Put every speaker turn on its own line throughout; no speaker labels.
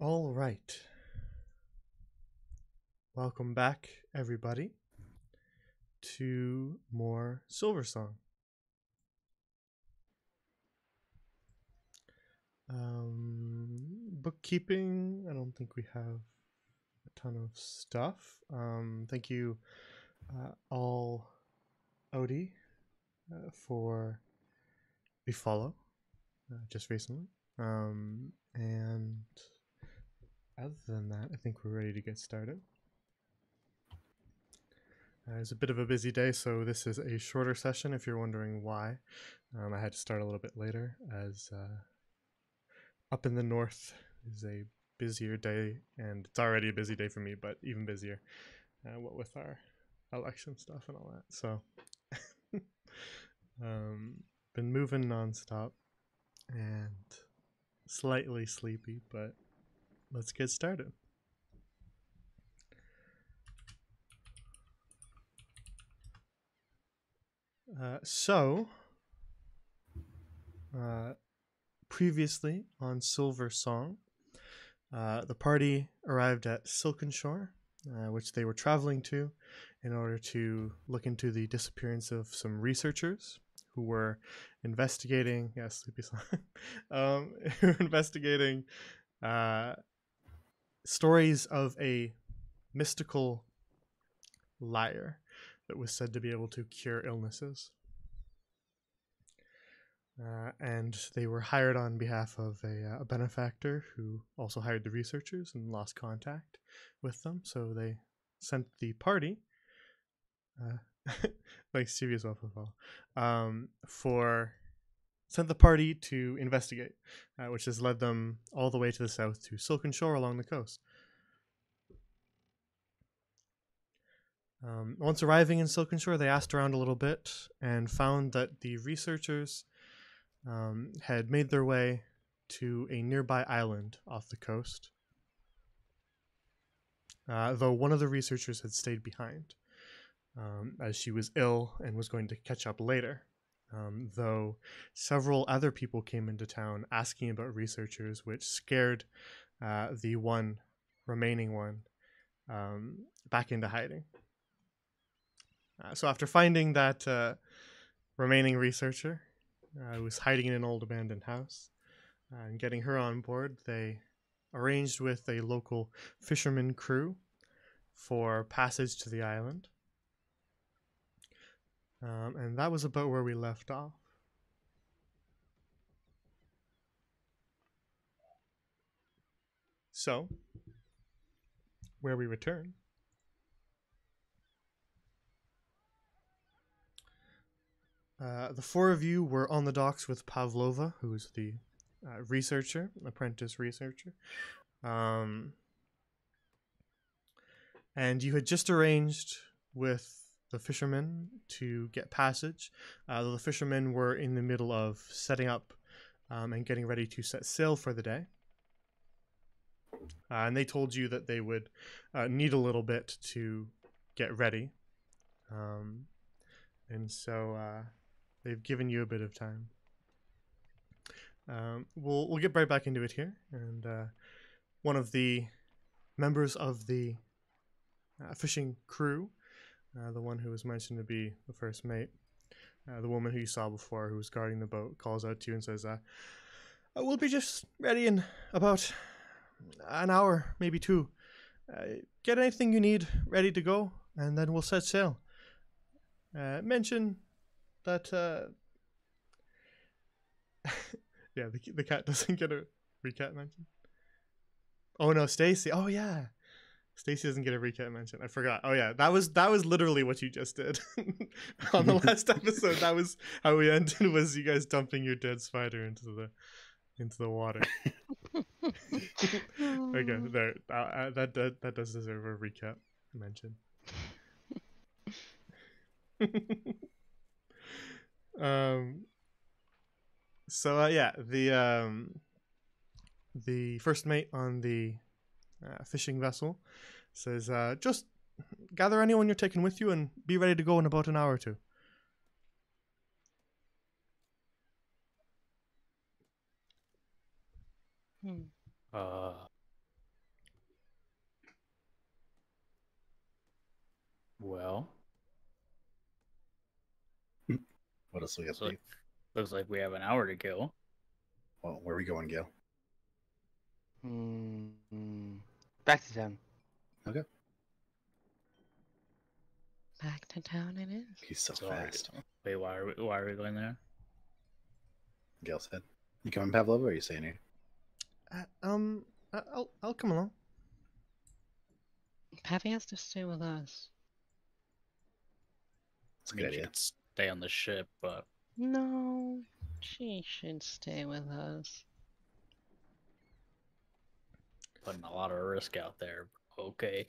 All right. Welcome back, everybody, to more Silversong. Bookkeeping, I don't think we have a ton of stuff. Thank you, all Odie, for the follow just recently. And other than that, I think we're ready to get started. It's a bit of a busy day, so this is a shorter session if you're wondering why. I had to start a little bit later as up in the north is a busier day, and it's already a busy day for me, but even busier what with our election stuff and all that. So been moving nonstop and slightly sleepy, but let's get started. Previously on Silversong, the party arrived at Silkenshore, which they were traveling to in order to look into the disappearance of some researchers who were investigating, sleepy song, investigating stories of a mystical lyre that was said to be able to cure illnesses. And they were hired on behalf of a benefactor who also hired the researchers and lost contact with them. So they sent the party, like serious waffle, sent the party to investigate, which has led them all the way to the south to Silkenshore along the coast. Once arriving in Silkenshore, they asked around a little bit and found that the researchers had made their way to a nearby island off the coast, though one of the researchers had stayed behind, as she was ill and was going to catch up later, though several other people came into town asking about researchers, which scared the remaining one back into hiding. So after finding that remaining researcher, was hiding in an old abandoned house, and getting her on board, they arranged with a local fisherman crew for passage to the island. And that was about where we left off. So, where we return. The four of you were on the docks with Pavlova, who is the apprentice researcher. And you had just arranged with the fishermen to get passage. The fishermen were in the middle of setting up and getting ready to set sail for the day. And they told you that they would need a little bit to get ready. And so they've given you a bit of time. We'll get right back into it here. And one of the members of the fishing crew, the one who was mentioned to be the first mate, the woman who you saw before who was guarding the boat, calls out to you and says, we'll be just ready in about an hour, maybe two. Get anything you need ready to go, and then we'll set sail. Mention that yeah, the cat doesn't get a recat mention. Oh no, Stacy. Oh yeah, Stacy doesn't get a recat mention. I forgot. Oh yeah, that was literally what you just did on the last episode. That was how we ended. Was you guys dumping your dead spider into the water? Okay, there. That does deserve a recap mention. So yeah, the first mate on the fishing vessel says, just gather anyone you're taking with you and be ready to go in about an hour or two.
Well,
What else do we have
so
to do?
looks like we have an hour to kill.
Well, where are we going, Gil?
Back to town.
Okay.
Back to town it is.
He's so
So
fast.
wait, why are we going there?
Gil said. You coming, Pavlova, or are you staying here?
I'll come along.
Pappy has to stay with us.
It's a
I
good
mean, she
idea.
could stay on the ship, but
No, she should stay with us.
putting a lot of risk out there. Okay.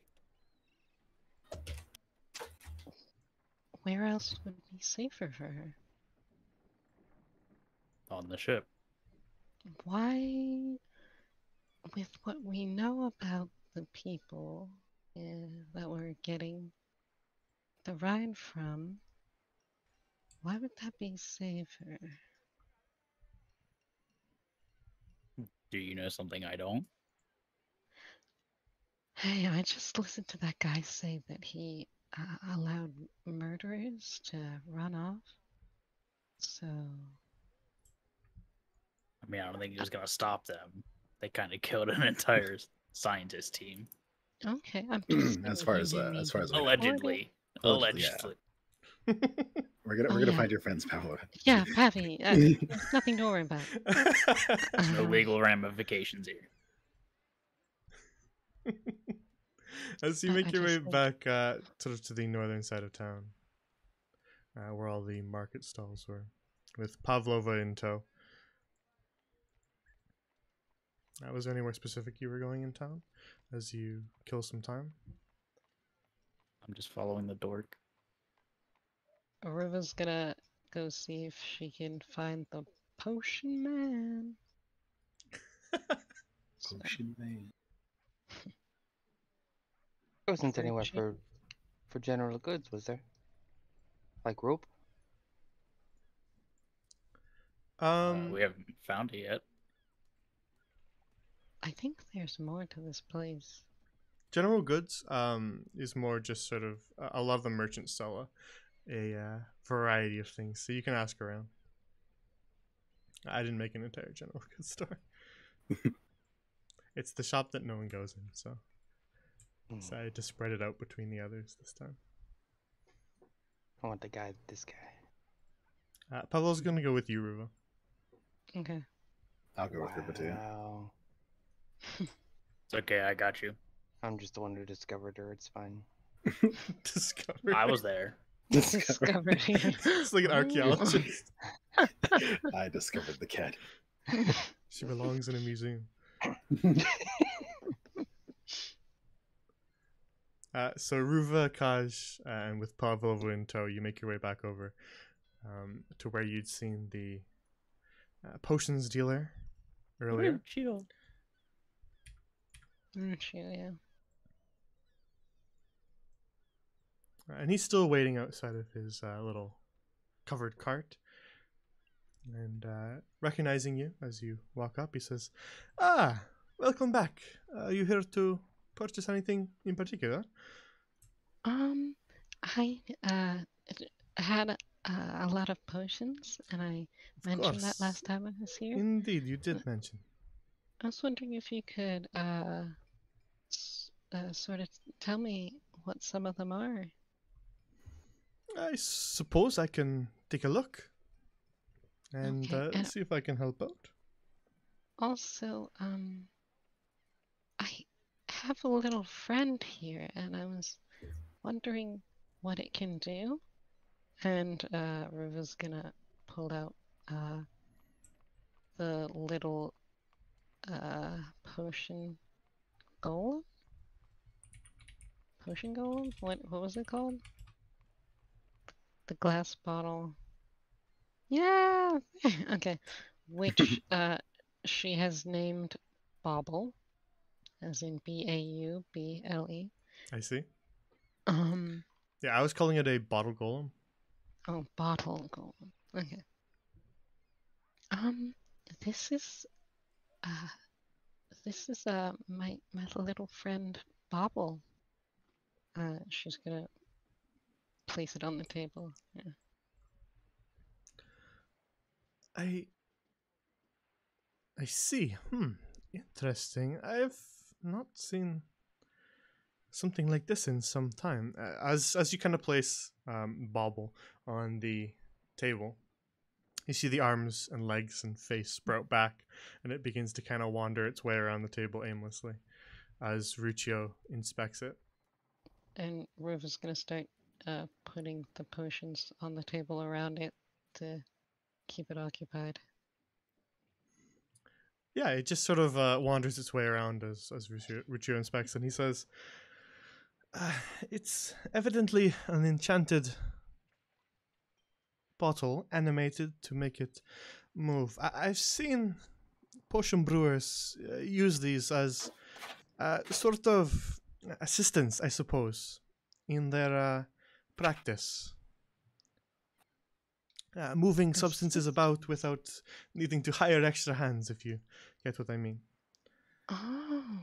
Where else would be safer for her?
On the ship.
Why, with what we know about the people that we're getting the ride from, why would that be safer?
Do you know something I don't?
Hey, I just listened to that guy say that he allowed murderers to run off. So,
I mean, I don't think he was gonna stop them. They kind of killed an entire scientist team.
okay, I'm just
As far as we know.
Allegedly.
Allegedly, yeah.
Allegedly.
We're gonna
Oh,
we're gonna
yeah.
find your friends, Pavlova.
Yeah, Pappy, there's nothing to worry about.
No legal ramifications here.
As you
I
make your way
just think-
back sort of to the northern side of town, where all the market stalls were, with Pavlova in tow. Was there anywhere specific you were going in town as you kill some time?
I'm just following the dork.
Aruba's gonna go see if she can find the potion man. So,
Potion man.
There wasn't
Very
anywhere
cheap.
for general goods, was there? Like rope?
We haven't found it yet.
I think there's more to this place.
General goods is more just sort of a lot of the merchants sell a variety of things, so you can ask around. I didn't make an entire general goods store. It's the shop that no one goes in, so decided to spread it out between the others this time.
I want this guy.
Pablo's gonna go with you, Ruva.
Okay.
I'll go with Ruba too.
Wow.
It's okay, I got you.
I'm just the one who discovered her. It's fine.
Discovery.
I was there.
Discovered here.
It's like an archaeologist.
I discovered the cat.
She belongs in a museum. So Ruva, Kaj, and with Pavlova in tow, you make your way back over to where you'd seen the potions dealer earlier.
Chill.
Yeah.
And he's still waiting outside of his little covered cart. And recognizing you as you walk up, he says, "Ah, welcome back. Are you here to purchase anything in particular?"
I had a lot of potions, and I mentioned that
course.
last time I was here.
Indeed, you did mention.
I was wondering if you could sort of tell me what some of them are.
I suppose I can take a look and
Okay, and-
see if I can help out.
Also, I have a little friend here, and I was wondering what it can do. And Riva's gonna pull out the little potion golem. Potion golem? What was it called? The glass bottle. Yeah. Okay. Which she has named Bauble, as in Bauble.
I see.
Um.
Yeah, I was calling it a bottle golem.
Oh, bottle golem. Okay. This is my little friend Bobble. She's gonna place it on the table. Yeah.
I see. Interesting. I've not seen something like this in some time. As you kind of place Bauble on the table, you see the arms and legs and face sprout back, and it begins to kind of wander its way around the table aimlessly as Ruccio inspects it.
And Ruv is gonna start putting the potions on the table around it to keep it occupied.
Yeah, it just sort of wanders its way around as Ruccio inspects, and he says, "It's evidently an enchanted bottle animated to make it move. I've seen potion brewers use these as sort of assistants, I suppose, in their practice. Moving substances about without needing to hire extra hands, if you get what I mean.
Oh.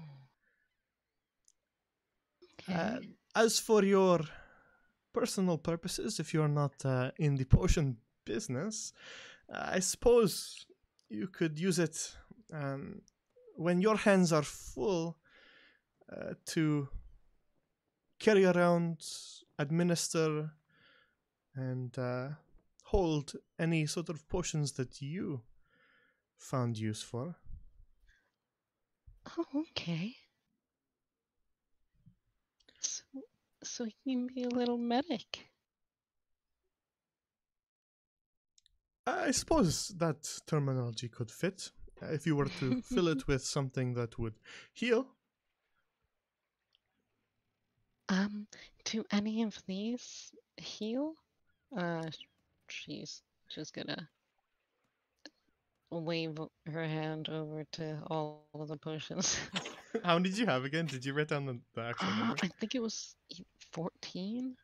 Okay.
As for your personal purposes, if you're not in the potion business, I suppose you could use it when your hands are full to carry around, administer, and hold any sort of potions that you found use for.
Oh, okay. So he can be a little medic.
I suppose that terminology could fit. If you were to fill it with something that would heal.
Do any of these heal? She's just gonna wave her hand over to all of the potions.
How many did you have again? Did you write down the actual number?
I think it was 14.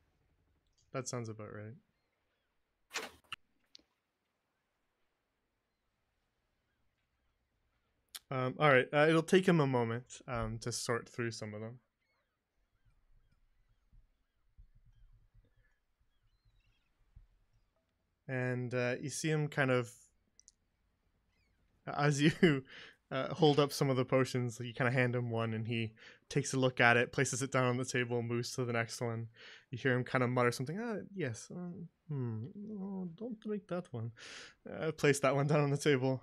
That sounds about right. All right, it'll take him a moment to sort through some of them. And you see him kind of, as you hold up some of the potions, you kind of hand him one and he takes a look at it, places it down on the table, moves to the next one. You hear him kind of mutter something, yes, oh, don't drink that one. Place that one down on the table.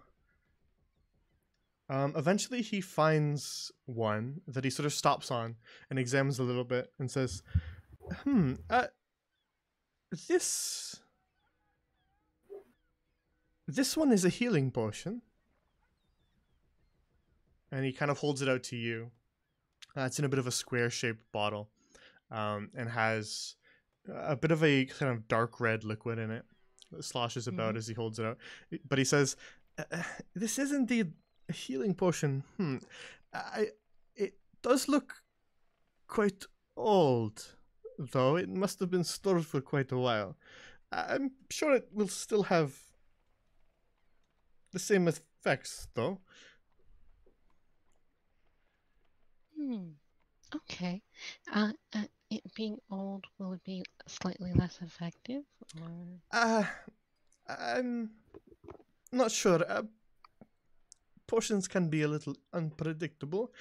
Eventually he finds one that he sort of stops on and examines a little bit and says, this one is a healing potion. And he kind of holds it out to you. It's in a bit of a square-shaped bottle, and has a bit of a kind of dark red liquid in it that sloshes about as he holds it out. But he says, "This is indeed a healing potion. It does look quite old, though. It must have been stored for quite a while. I'm sure it will still have the same effects, though."
Okay. It being old, will it be slightly less effective, or?
I'm not sure. Potions can be a little unpredictable.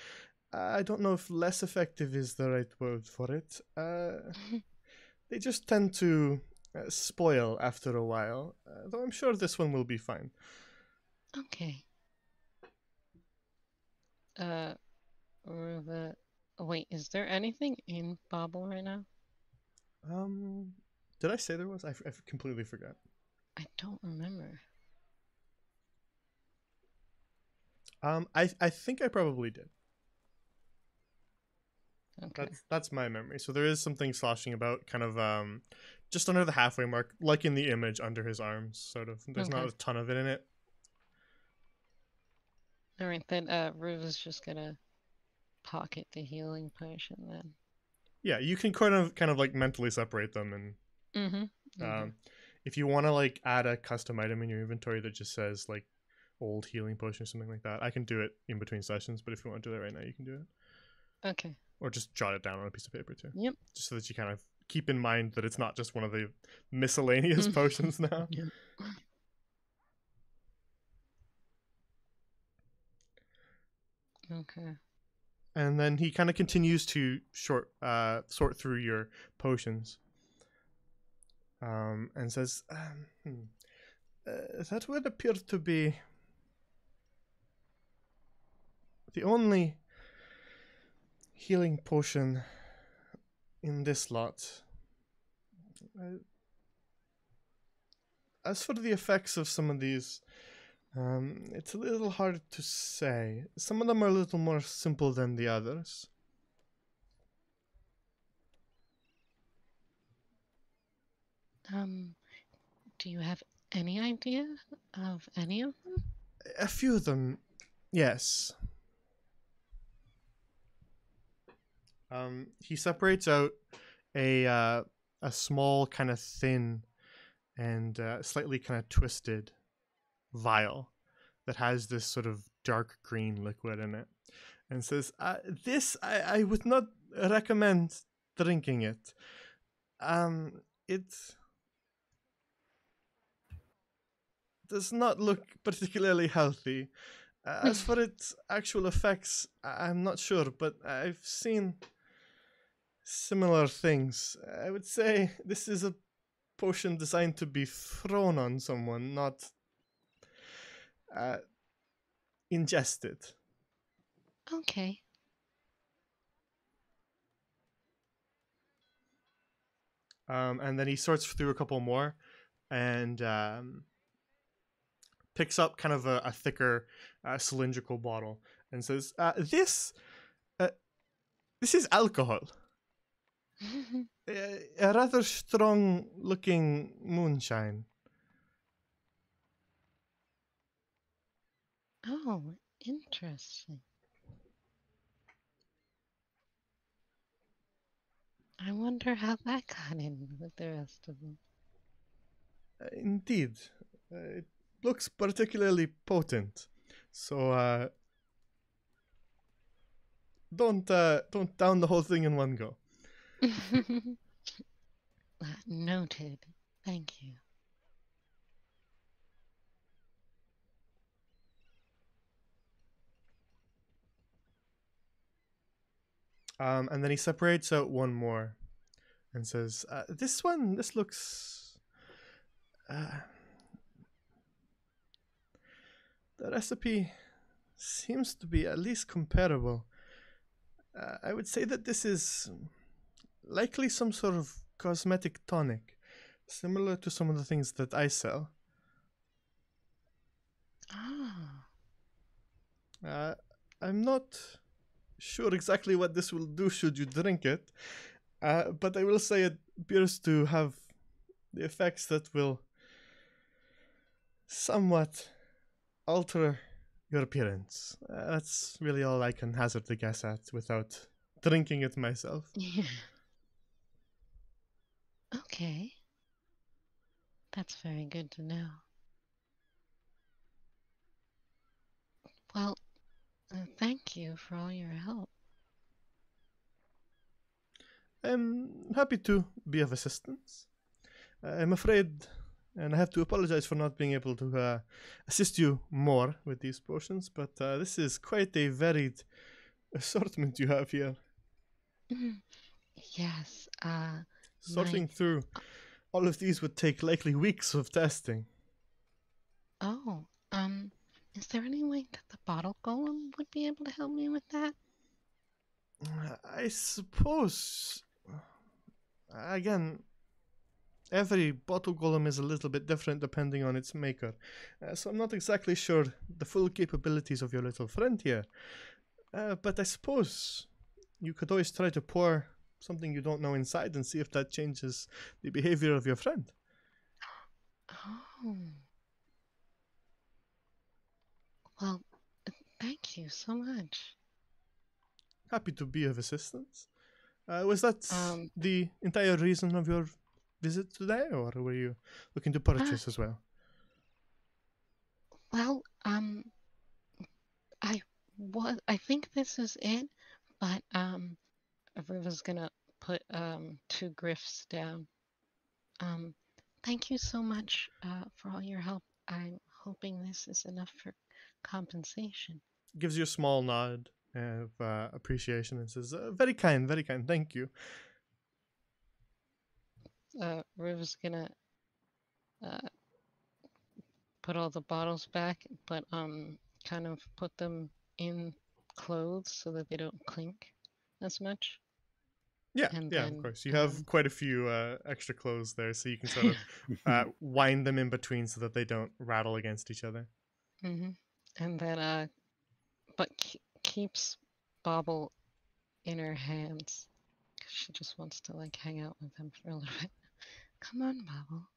I don't know if less effective is the right word for it. They just tend to spoil after a while, though I'm sure this one will be fine.
Okay. Wait, is there anything in Bobble right now?
Did I say there was? I completely forgot.
I don't remember.
I think I probably did.
Okay.
That's my memory. So there is something sloshing about, kind of just under the halfway mark, like in the image under his arms, sort of. There's not a ton of it in it.
All right, then. Ruv is just gonna pocket the healing potion then.
Yeah, you can kind of like mentally separate them, and if you want to like add a custom item in your inventory that just says like old healing potion or something like that, I can do it in between sessions. But if you want to do that right now, you can do it.
Okay.
Or just jot it down on a piece of paper too.
Yep.
Just so that you kind of keep in mind that it's not just one of the miscellaneous potions now.
Yeah. Okay.
And then he kind of continues to sort through your potions, and says, "That would appear to be the only healing potion in this lot. As for the effects of some of these, it's a little hard to say. Some of them are a little more simple than the others."
Do you have any idea of any of them?
A few of them, yes. He separates out a small, kind of thin and slightly kind of twisted vial that has this sort of dark green liquid in it, and says, "This I would not recommend drinking it. It does not look particularly healthy. As for its actual effects, I'm not sure, but I've seen similar things. I would say this is a potion designed to be thrown on someone, not ingested."
Okay.
And then he sorts through a couple more and picks up kind of a thicker cylindrical bottle and says, This is alcohol. A rather strong-looking moonshine."
Oh, interesting. I wonder how that got in with the rest of them.
Indeed. It looks particularly potent. So don't down the whole thing in one go.
Noted. Thank you.
And then he separates out one more and says, this looks... the recipe seems to be at least comparable. I would say that this is likely some sort of cosmetic tonic, similar to some of the things that I sell. I'm not sure exactly what this will do should you drink it, but I will say it appears to have the effects that will somewhat alter your appearance. That's really all I can hazard a guess at without drinking it myself.
Yeah. Okay. That's very good to know. Well, thank you for all your help.
I'm happy to be of assistance. I'm afraid, and I have to apologize for not being able to assist you more with these potions, but this is quite a varied assortment you have here.
Yes,
Sorting through all of these would take likely weeks of testing.
Oh, is there any way that the bottle golem would be able to help me with that?
I suppose, again, every bottle golem is a little bit different depending on its maker, so I'm not exactly sure the full capabilities of your little friend here, but I suppose you could always try to pour something you don't know inside and see if that changes the behavior of your friend.
Oh. Well, thank you so much.
Happy to be of assistance. Was that the entire reason of your visit today, or were you looking to purchase as well?
Well, I think this is it, but I was gonna put 2 griffs down. Thank you so much for all your help. I'm hoping this is enough for compensation.
Gives you a small nod of appreciation and says, very kind, thank you.
Riv's gonna put all the bottles back, but kind of put them in clothes so that they don't clink as much.
Yeah,
And
yeah,
then,
of course. You have quite a few extra clothes there, so you can sort of wind them in between so that they don't rattle against each other.
And then, but keeps Bobble in her hands. 'Cause she just wants to like hang out with him for a little bit. Come on, Bobble.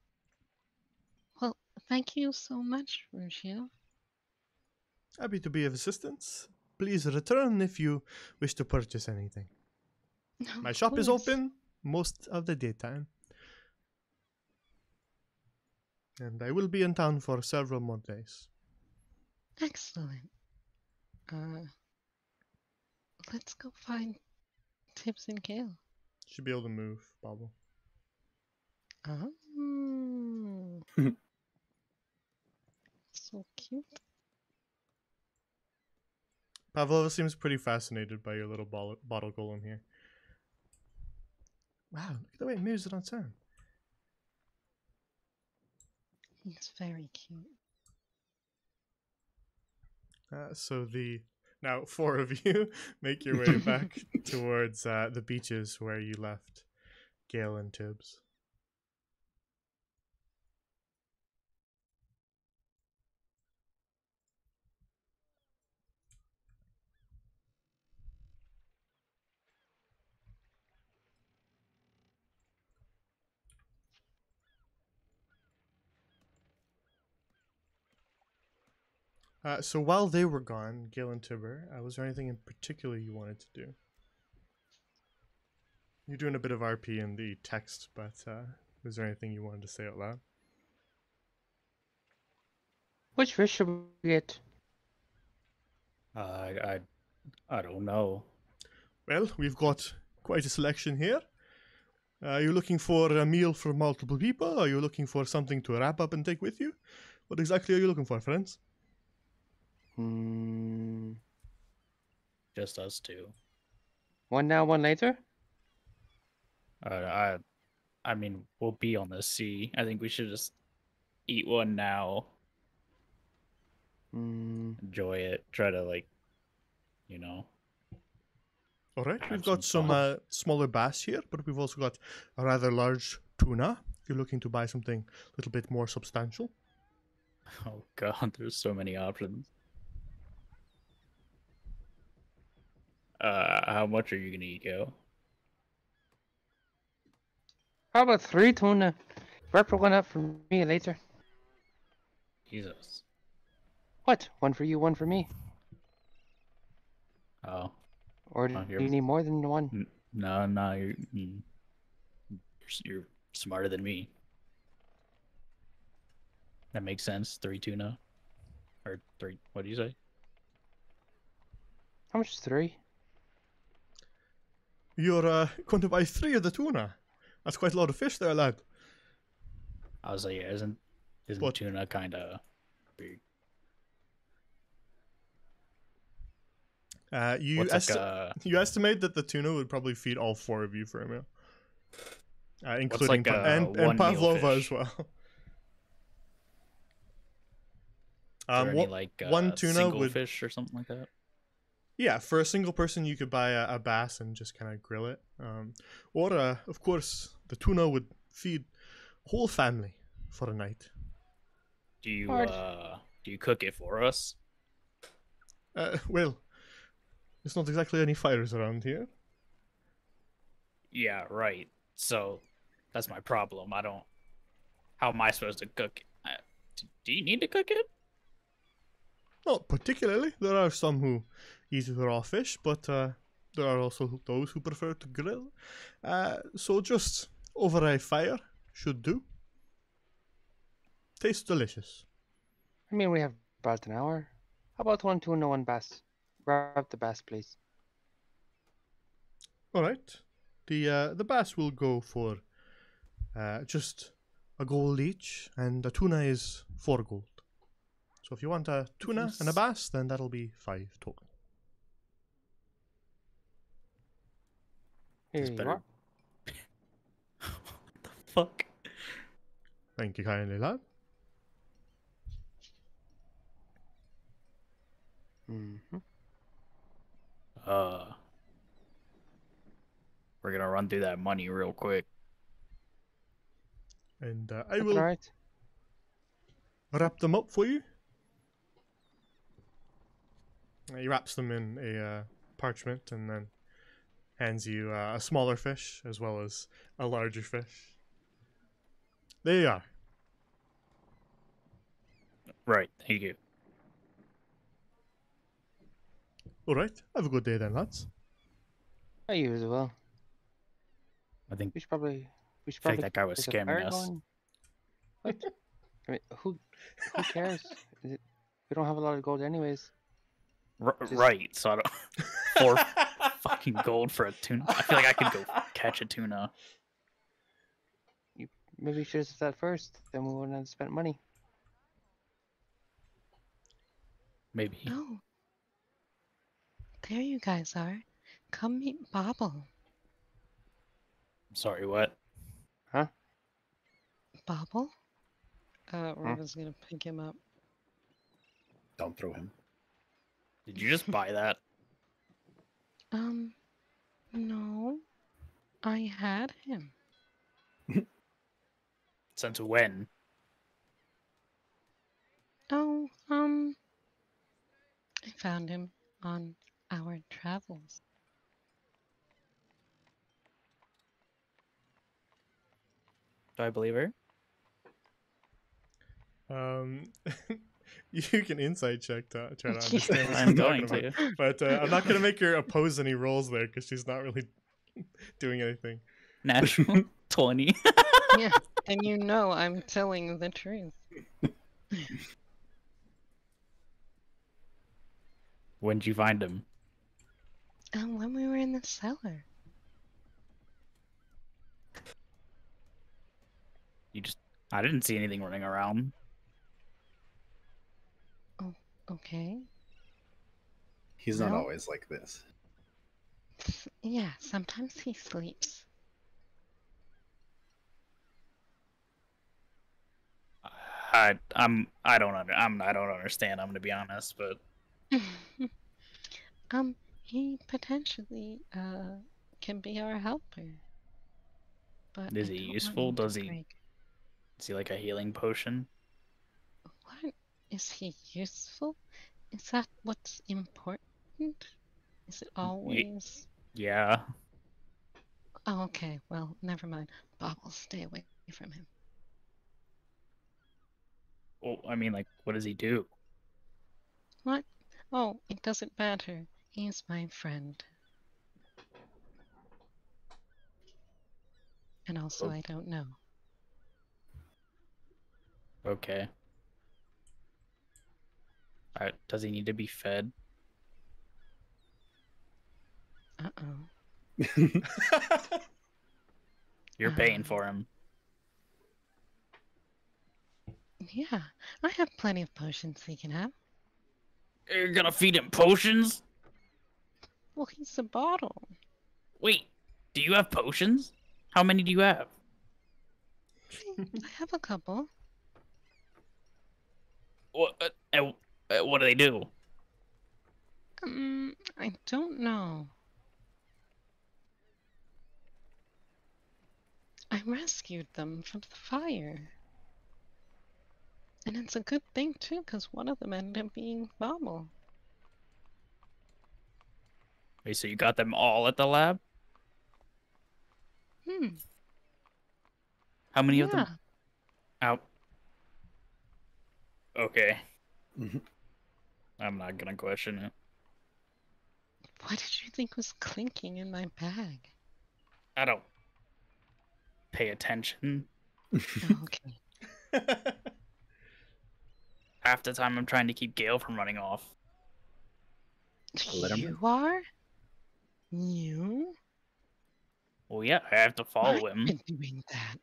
Well, thank you so much, Ruggio.
Happy to be of assistance. Please return if you wish to purchase anything. My shop is open most of the daytime. And I will be in town for several more days.
Excellent. Let's go find Tibbs and Gale.
Should be able to move, Bobble.
Oh. So cute.
Pavlova seems pretty fascinated by your little bottle golem here. Wow, look at the way it moves it on its own.
He's very cute.
So now 4 of you make your way back towards the beaches where you left Gale and Tibbs. So while they were gone, Gale and Tibber, was there anything in particular you wanted to do? You're doing a bit of RP in the text, but was there anything you wanted to say out loud?
Which fish should we get?
I don't know.
Well, we've got quite a selection here. Are you looking for a meal for multiple people? Are you looking for something to wrap up and take with you? What exactly are you looking for, friends?
Just us two.
One now, one later?
I mean, we'll be on the sea. I think we should just eat one now. Enjoy it. Try to, like, you know.
Alright, we've
Have
got
some
some smaller bass here, but we've also got a rather large tuna, if you're looking to buy something a little bit more substantial.
Oh god, there's so many options. How much are you gonna eat, Gale?
How about 3 tuna? Wrap one up for me later.
Jesus.
What? One for you, one for me.
Oh.
Or do you need more than one?
No, you're smarter than me. That makes sense. 3 tuna. Or 3, what do you say?
How much is 3?
You're going to buy 3 of the tuna. That's quite a lot of fish there, lad.
I was like, yeah, isn't
But-
tuna kind of big?
You
What's like
you estimate that the tuna would probably feed all 4 of you for a meal, including
like
and
one meal
Pavlova
fish?
as well.
Is there any,
One,
like
one tuna
single
would
fish or something like that?
Yeah, for a single person, you could buy a bass and just kind of grill it. Or, of course, the tuna would feed a whole family for a night.
Do you cook it for us?
Well, there's not exactly any fires around here.
Yeah, right. So that's my problem. How am I supposed to cook it? Do you need to cook it?
Not particularly. There are some who eat raw fish, but there are also those who prefer to grill. So just over a fire should do. Tastes delicious.
I mean, we have about an hour. How about 1 tuna, 1 bass? Wrap the bass, please.
Alright. The bass will go for just a gold each, and a tuna is 4 gold. So if you want a tuna and a bass, then that'll be 5 total.
Here
It's
you
better.
are.
What the fuck?
Thank you kindly, lad.
Mm-hmm.
We're gonna run through that money real quick.
And I
All
will
right.
wrap them up for you. He wraps them in a parchment and then hands you a smaller fish as well as a larger fish. There you are.
Right. Thank you.
All right. Have a good day then, lads.
You as well.
I think
We should probably.
I feel like that guy was
there's a
scamming
fire
us.
going. What? I mean, who cares? We don't have a lot of gold anyways. Just-
Right. So I don't. 4 fucking gold for a tuna. I feel like I could go catch a tuna.
Maybe you should have said that first. Then we wouldn't have spent money.
Maybe.
Oh, there you guys are. Come meet Bobble.
Sorry. What?
Bobble? Rhoda's gonna pick him up.
Don't throw him.
Did you just buy that?
No. I had him.
Since when?
Oh, I found him on our travels.
Do I believe her?
You can insight check to try to understand what
I'm
she's
going
talking
to.
about. But I'm not going to make her oppose any rolls there because she's not really doing anything.
Natural 20.
Yeah, and you know I'm telling the truth.
When'd you find him?
When we were in the cellar.
I didn't see anything running around.
Okay.
He's not
No.
always like this.
Yeah, sometimes he sleeps.
I don't understand. I'm gonna be honest, but
He potentially can be our helper. But
Is
I
he
don't want
useful?
him to
Does he-
break.
is he like a healing potion?
What? Is he useful? Is that what's important? Is it always?
Yeah.
Oh, okay. Well, never mind. Bobble, stay away from him.
Well, I mean, like, what does he do?
What? Oh, it doesn't matter. He's my friend. And also,
Oh.
I don't know.
Okay. Does he need to be fed?
Uh-oh.
You're paying for him.
Yeah, I have plenty of potions he can have.
You're gonna feed him potions?
Well, he's a bottle.
Wait, do you have potions? How many do you have?
I have a couple.
What? What do they do?
I don't know. I rescued them from the fire. And it's a good thing, too, because one of them ended up being Bobble.
Wait, so you got them all at the lab? How many of them? Out. Okay.
Mhm.
I'm not gonna question it.
What did you think was clinking in my bag?
I don't pay attention.
Oh, okay.
Half the time I'm trying to keep Gale from running off.
Let him
You are? You?
Well, yeah, I have to follow
I've
him.
been doing that.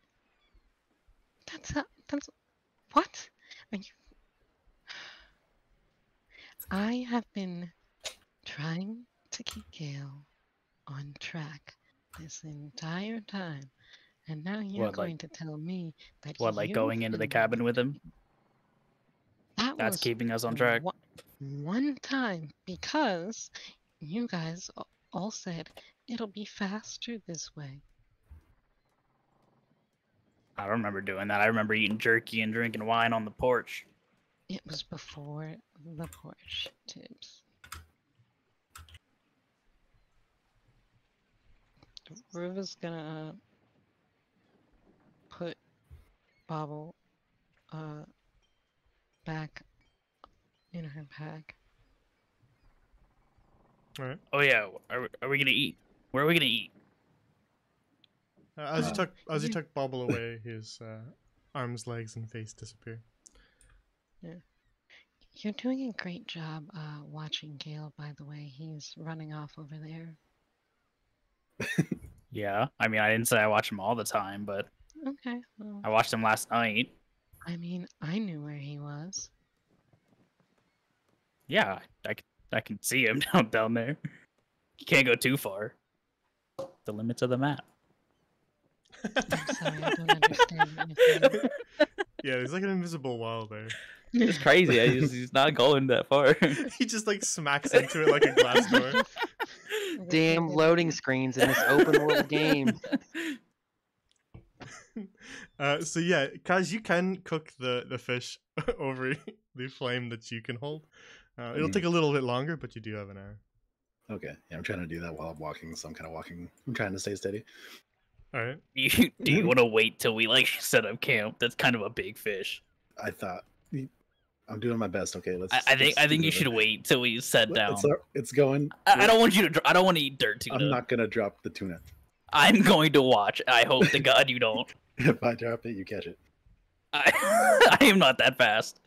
That's what? Are you? I have been trying to keep Gale on track this entire time, and now you're
What, like,
going to tell me that
like
you've
going into the
been
cabin with him?
That
That's
was
keeping us on track.
one time because you guys all said it'll be faster this way.
I don't remember doing that. I remember eating jerky and drinking wine on the porch.
It was before the porch, Tibbs. Ruva's gonna put Bobble back in her pack.
All right.
Oh yeah, are we gonna eat? Where are we gonna eat?
As you
Yeah.
tuck Bobble away, his arms, legs, and face disappear.
You're doing a great job watching Gale, by the way. He's running off over there.
Yeah, I mean, I didn't say I watch him all the time, but
Okay, well,
I watched him last night.
I mean, I knew where he was.
Yeah, I can see him down there. You can't go too far. The limits of the map.
I'm sorry, I don't understand what you're saying.
Yeah, there's like an invisible wall there.
It's crazy. He's not going that far.
He just like smacks into it like a glass door.
Damn loading screens in this open world game.
So yeah, Kaz, you can cook the fish over the flame that you can hold. It'll take a little bit longer, but you do have an hour.
Okay, yeah, I'm trying to do that while I'm walking, so I'm kind of walking. I'm trying to stay steady.
All right.
Do you want to wait till we like set up camp? That's kind of a big fish.
I thought I'm doing my best. Okay, let's.
I think
let's
you
do
should
it.
wait till we set down.
It's going.
I don't want you to. I don't want to eat dirt tuna.
I'm not gonna drop the tuna.
I'm going to watch. I hope to God you don't.
If I drop it, you catch it.
I am not that fast.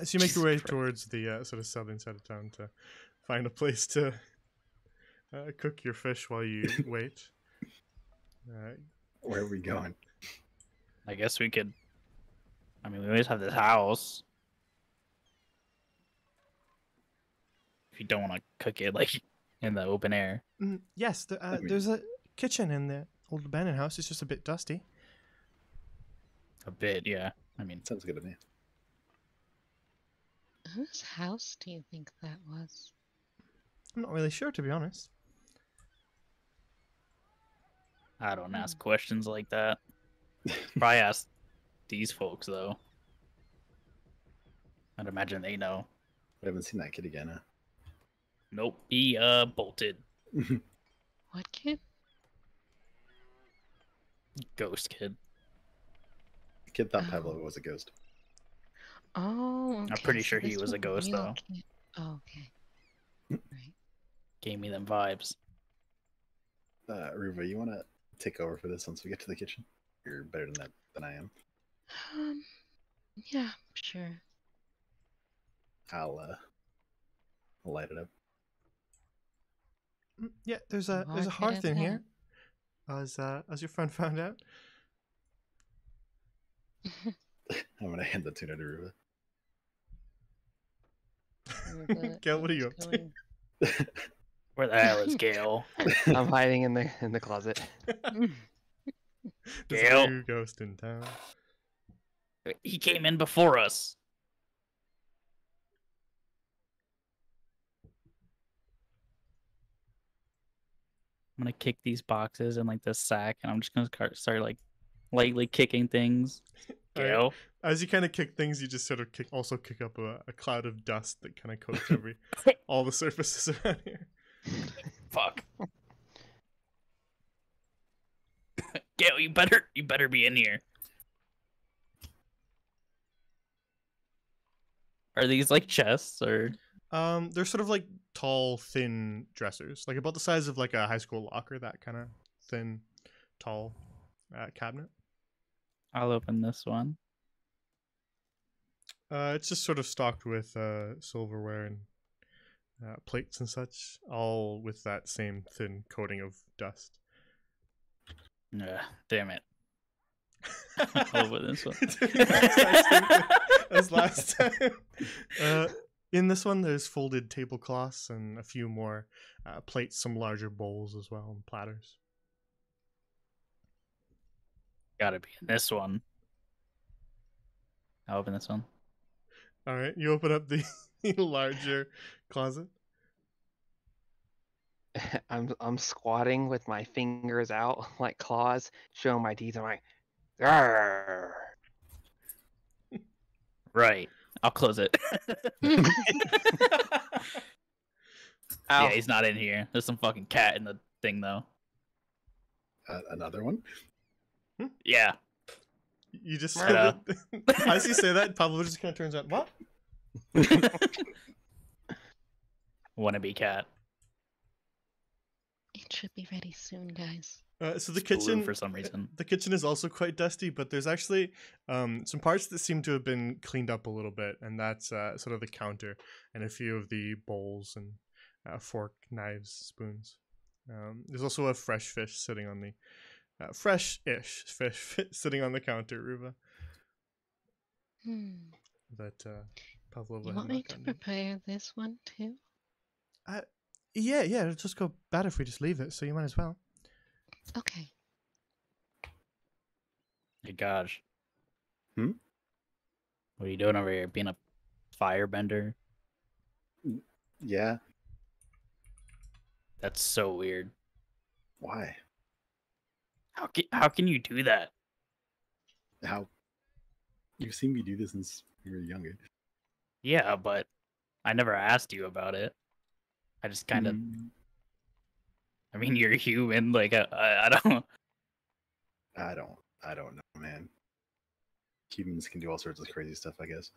So you make your way
Jesus Christ.
towards the sort of southern side of town to find a place to cook your fish while you wait.
Where are we going?
I guess we could. I mean, we always have this house. If you don't want to cook it like in the open air.
Yes, there's a kitchen in the old abandoned house. It's just a bit dusty.
A bit, yeah. I mean,
Sounds good to me.
Whose house do you think that was?
I'm not really sure, to be honest.
I don't ask questions like that. Probably ask these folks though. I'd imagine they know.
We haven't seen that kid again. Huh?
Nope, he bolted.
What kid?
Ghost kid.
The kid thought Pavlova was a ghost.
Oh, okay.
I'm pretty
so
sure he
this
was a ghost,
real
though.
kid. Oh, okay. Right.
Gave me them vibes.
Ruva, you want to take over for this once we get to the kitchen? You're better than that than I am.
Yeah, sure.
I'll light it up.
Yeah, there's a
Mark it
hearth
in
in here. As your friend found out.
I'm gonna hand the tuna to Ruva.
Gail, what are you up to?
Where the hell is Gale?
I'm hiding in the closet.
There's
Gail.
a new ghost in town.
He came in before us. I'm gonna kick these boxes in like this sack, and I'm just gonna start like lightly kicking things.
All right.
Gale.
As you kind of kick things, you just sort of kick up a cloud of dust that kind of coats all the surfaces around here.
Fuck. Gale, you better be in here. Are these like chests or?
They're sort of like tall, thin dressers, like about the size of like a high school locker. That kind of thin, tall cabinet.
I'll open this one.
It's just sort of stocked with silverware and plates and such, all with that same thin coating of dust.
Damn it. Over this one.
As last time. In this one, there's folded tablecloths and a few more plates, some larger bowls as well, and platters.
Gotta be in this one. I'll open this one.
All right, you open up the larger closet.
I'm squatting with my fingers out like claws, showing my teeth. I'm like, "Arr."
Right. I'll close it.
Ow.
Yeah, he's not in here. There's some fucking cat in the thing, though.
Another one?
Yeah.
You just
Right.
as you say that, Pablo just kind of turns out. What?
Wannabe cat.
It should be ready soon, guys.
So the
It's blue
kitchen,
for some reason.
the kitchen is also quite dusty, but there's actually some parts that seem to have been cleaned up a little bit, and that's sort of the counter and a few of the bowls and fork, knives, spoons. There's also a fresh fish sitting on the fresh-ish fish sitting on the counter, Ruva. That Pavlova
You
had
want
not
me to
gotten.
prepare this one too?
Yeah, it'll just go bad if we just leave it, so you might as well.
Okay.
Hey, gosh.
Hmm?
What are you doing over here? Being a firebender?
Yeah.
That's so weird.
Why?
How can you do that?
How? You've seen me do this since you were younger.
Yeah, but I never asked you about it. I just kind of. I mean, you're human. Like I don't.
I don't know, man. Humans can do all sorts of crazy stuff, I guess.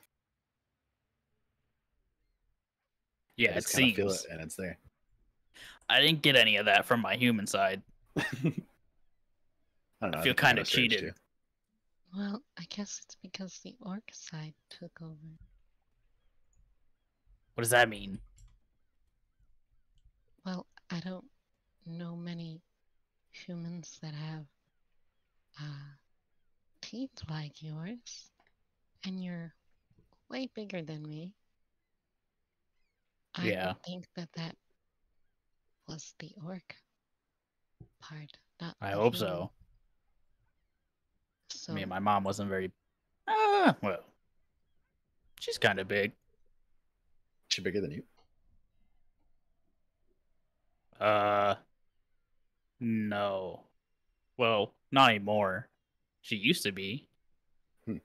Yeah,
I
it
just kind of feel
seems.
it, and it's there.
I didn't get any of that from my human side.
I don't know.
I feel
think it's
kind of
strange,
cheated.
too.
Well, I guess it's because the orc side took over.
What does that mean?
Well, I don't know many humans that have teeth like yours, and you're way bigger than me. I
Yeah.
would think that was the orc part, not
I
the
hope
human.
so.
So
I mean, my mom wasn't very. Well, she's kind of big.
She bigger than you?
No. Well, not anymore. She used to be.
Hmm.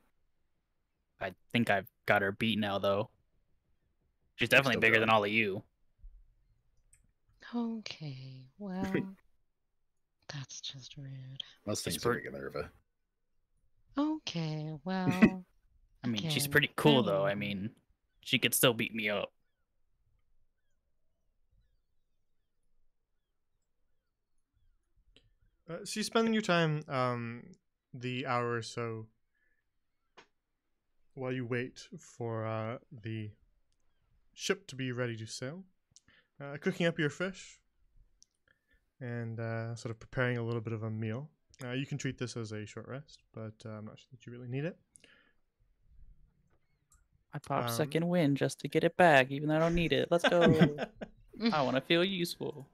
I think I've got her beat now, though. She's
You're
definitely
still
bigger than
growing.
all of you.
okay, well, that's just rude.
Most
She's
things are
pretty.
bigger than Riva.
Okay, well,
I mean, she's
again,
pretty cool, though. I
anyway.
mean, she could still beat me up.
So you spend your time, the hour or so, while you wait for the ship to be ready to sail, cooking up your fish, and sort of preparing a little bit of a meal. You can treat this as a short rest, but I'm not sure that you really need it.
I pop
Um,
second wind just to get it back, even though I don't need it. Let's go. I want to feel useful.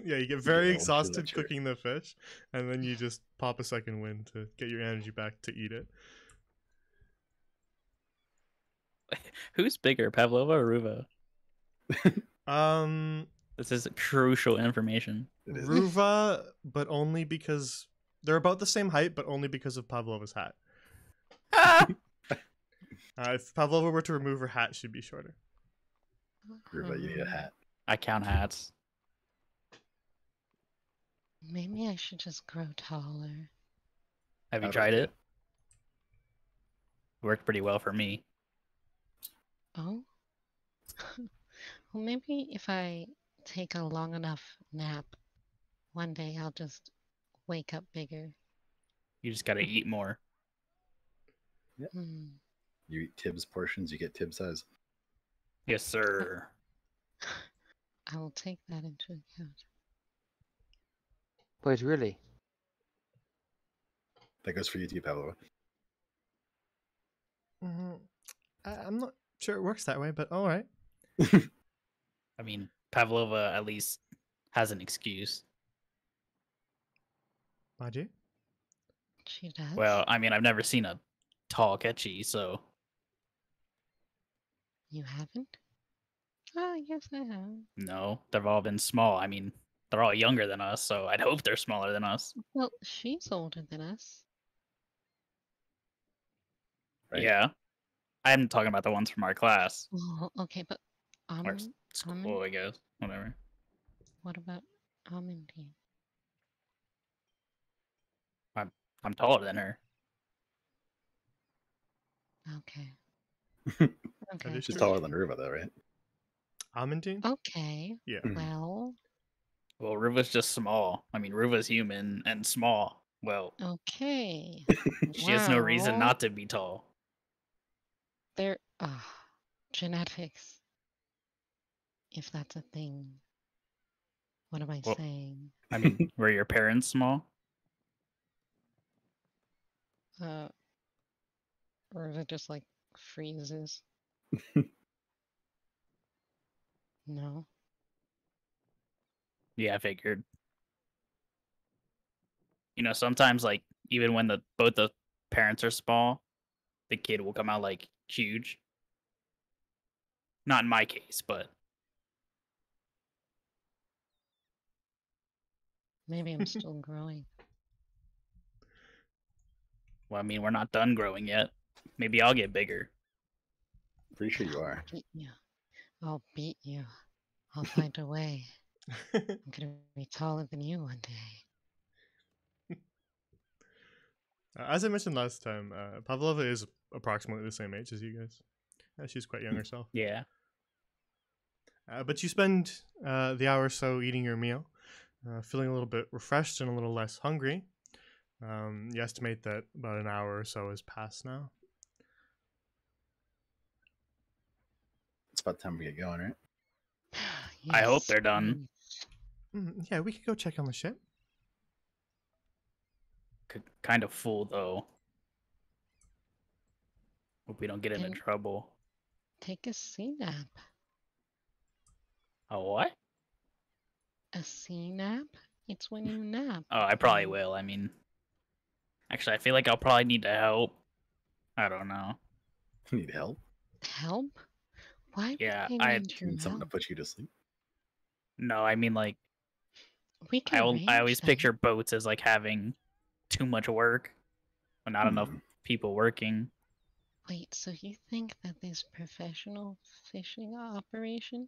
Yeah, you get very
Yeah,
exhausted
sure.
cooking the fish, and then you just pop a second wind to get your energy back to eat it.
Who's bigger, Pavlova or Ruva?
Um,
This is crucial information.
It is.
Ruva, but only because they're about the same height, but only because of Pavlova's hat. If Pavlova were to remove her hat, she'd be shorter.
Riva, you need a hat.
I count hats.
Maybe I should just grow taller.
Have you
How
tried
about
it? Worked pretty well for me.
Oh? Well, maybe if I take a long enough nap, one day I'll just wake up bigger.
You just gotta eat more.
Hmm.
You eat Tibbs portions, you get Tibbs size.
Yes, sir.
I will take that into account.
Wait, really?
That goes for you too, Pavlova.
Mhm. I'm not sure it works that way, but all right.
I mean, Pavlova at least has an excuse.
Maji?
She does?
Well, I mean, I've never seen a tall catchy, so
You haven't? Oh, yes, I have.
no, they've all been small. I mean, they're all younger than us, so I'd hope they're smaller than us.
Well, she's older than us.
Right?
Yeah. I'm talking about the ones from our class.
Oh, okay, but
Or school, I guess. Whatever.
what about Amandine?
I'm taller than her.
Okay.
That
Okay.
is
She's
true.
taller than Ruva, though, right?
Amandine?
Okay.
Yeah.
Well,
Well, Ruva's just small. I mean, Ruva's human and small. Well,
okay.
she has no reason
Well,
not to be tall.
There, genetics, if that's a thing. What am I
Well,
saying?
I mean, were your parents small?
Or is it just like freezes? No.
Yeah, I figured. You know, sometimes like even when both the parents are small, the kid will come out like huge. Not in my case, but
Maybe I'm still growing.
well, I mean, we're not done growing yet. Maybe I'll get bigger.
Pretty sure you
I'll
are.
beat you. I'll beat you. I'll find a way. I'm gonna be taller than you one day.
As I mentioned last time, Pavlova is approximately the same age as you guys. She's quite young herself.
Yeah.
But you spend the hour or so eating your meal, feeling a little bit refreshed and a little less hungry. You estimate that about an hour or so has passed now.
It's about time we get going, right?
I hope
Yes,
they're done.
please.
Yeah, we could go check on the ship.
Kind of full though. Hope we don't get into
Then-
trouble.
Take a sea nap.
A what?
A sea nap? It's when you nap.
Oh, I probably will. I mean, actually, I feel like I'll probably need to help. I don't know.
Need help?
Help? Why
Yeah,
would they
I
need your
Need someone to
help?
put you to sleep?
no. I mean, like,
We can
I
arrange
always
that.
picture boats as like having too much work, but not enough
Hmm.
people working.
Wait, so you think that this professional fishing operation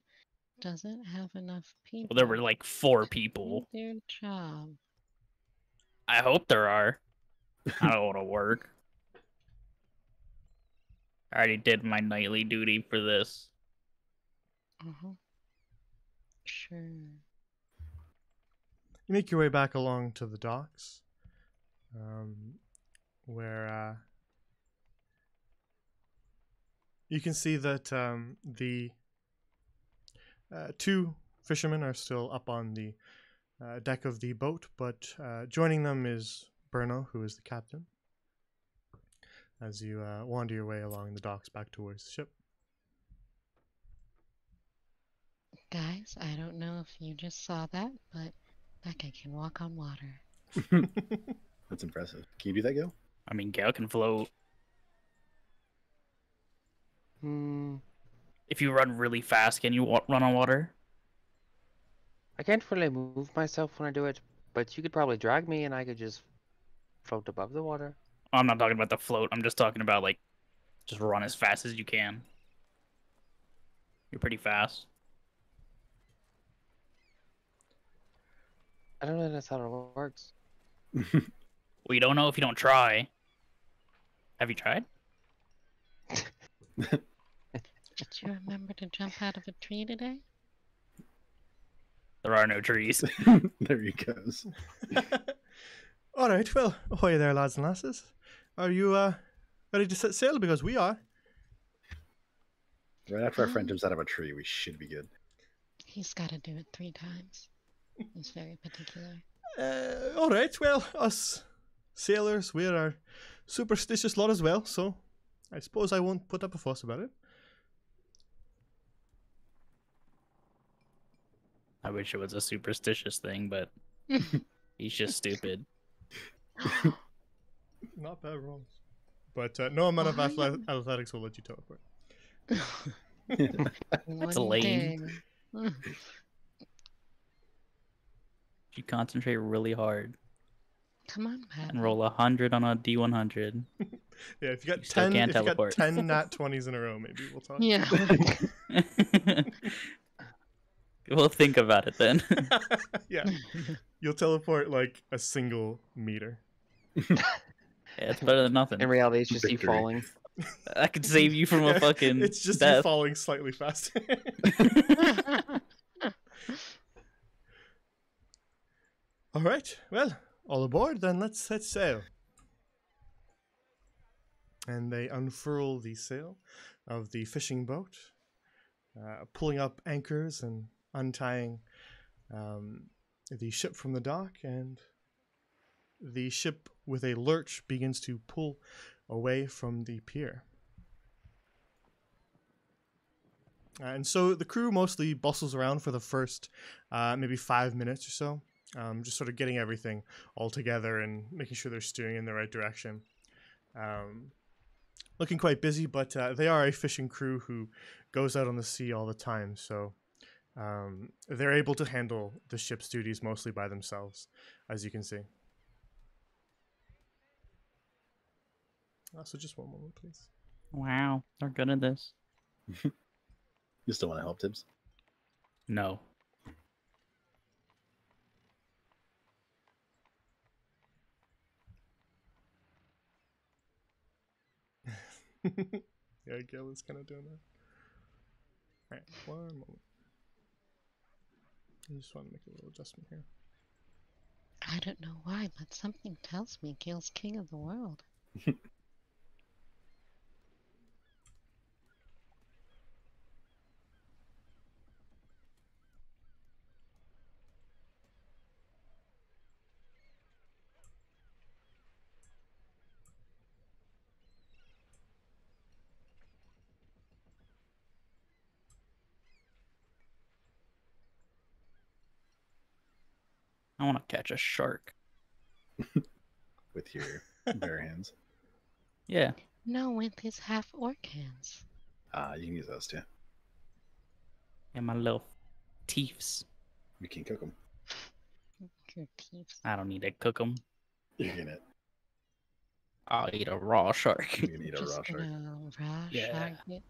doesn't have enough people
Well, there were like 4
to do
people.
their job?
I hope there are. I don't want to work. I already did my nightly duty for this.
Uh-huh. Sure.
You make your way back along to the docks, where you can see that the 2 fishermen are still up on the deck of the boat, but joining them is Berno, who is the captain, as you wander your way along the docks back towards the ship.
Guys, I don't know if you just saw that, but that guy can walk on water.
That's impressive. Can you do that, Gil?
I mean, Gale can float.
Hmm.
If you run really fast, can you run on water?
I can't really move myself when I do it, but you could probably drag me and I could just float above the water.
I'm not talking about the float. I'm just talking about like just run as fast as you can. You're pretty fast.
I don't know if that's how it works.
Well, you don't know if you don't try. Have you tried?
Did you remember to jump out of a tree today?
There are no trees.
There he goes.
All right, well, ahoy there, lads and lasses. Are you ready to set sail? Because we are.
Right after our friend jumps out of a tree, we should be good.
He's got to do it 3 times. He's very particular.
All right. Well, us sailors, we're a superstitious lot as well, so I suppose I won't put up a fuss about it.
I wish it was a superstitious thing, but he's just stupid.
Not bad rolls. But no amount of
Why?
athletics will let you teleport.
That's
One
lame.
day.
You concentrate really hard
Come on,
and
Padme.
roll 100 on a D100.
Yeah, if you got
You still
10,
can't
if you got
teleport.
10 nat 20s in a row, maybe we'll talk.
Yeah.
We'll think about it then.
Yeah, you'll teleport like a single meter.
Yeah, it's better than nothing.
In reality, it's just you
Victory.
falling.
I could save you from a fucking
It's just you
death.
falling slightly faster. All right, well, all aboard, then let's set sail. And they unfurl the sail of the fishing boat, pulling up anchors and untying the ship from the dock, and the ship with a lurch begins to pull away from the pier. And so the crew mostly bustles around for the first maybe 5 minutes or so, just sort of getting everything all together and making sure they're steering in the right direction. Looking quite busy, but they are a fishing crew who goes out on the sea all the time, so they're able to handle the ship's duties mostly by themselves, as you can see. So just one moment, please.
Wow, they're good at this.
You still want to help, Tibbs?
No.
Yeah, Gil is kind of doing that. Alright, one moment. I just want to make a little adjustment here.
I don't know why, but something tells me Gil's king of the world.
I want to catch a shark.
With your bare hands.
Yeah.
No, with his half-orc hands.
You can use those too.
And my little teeths.
You can cook them.
Your teeth.
I don't need to cook them.
You can it.
I'll eat a raw shark.
You can eat a
Just
raw shark.
gonna raw
Yeah.
shark it.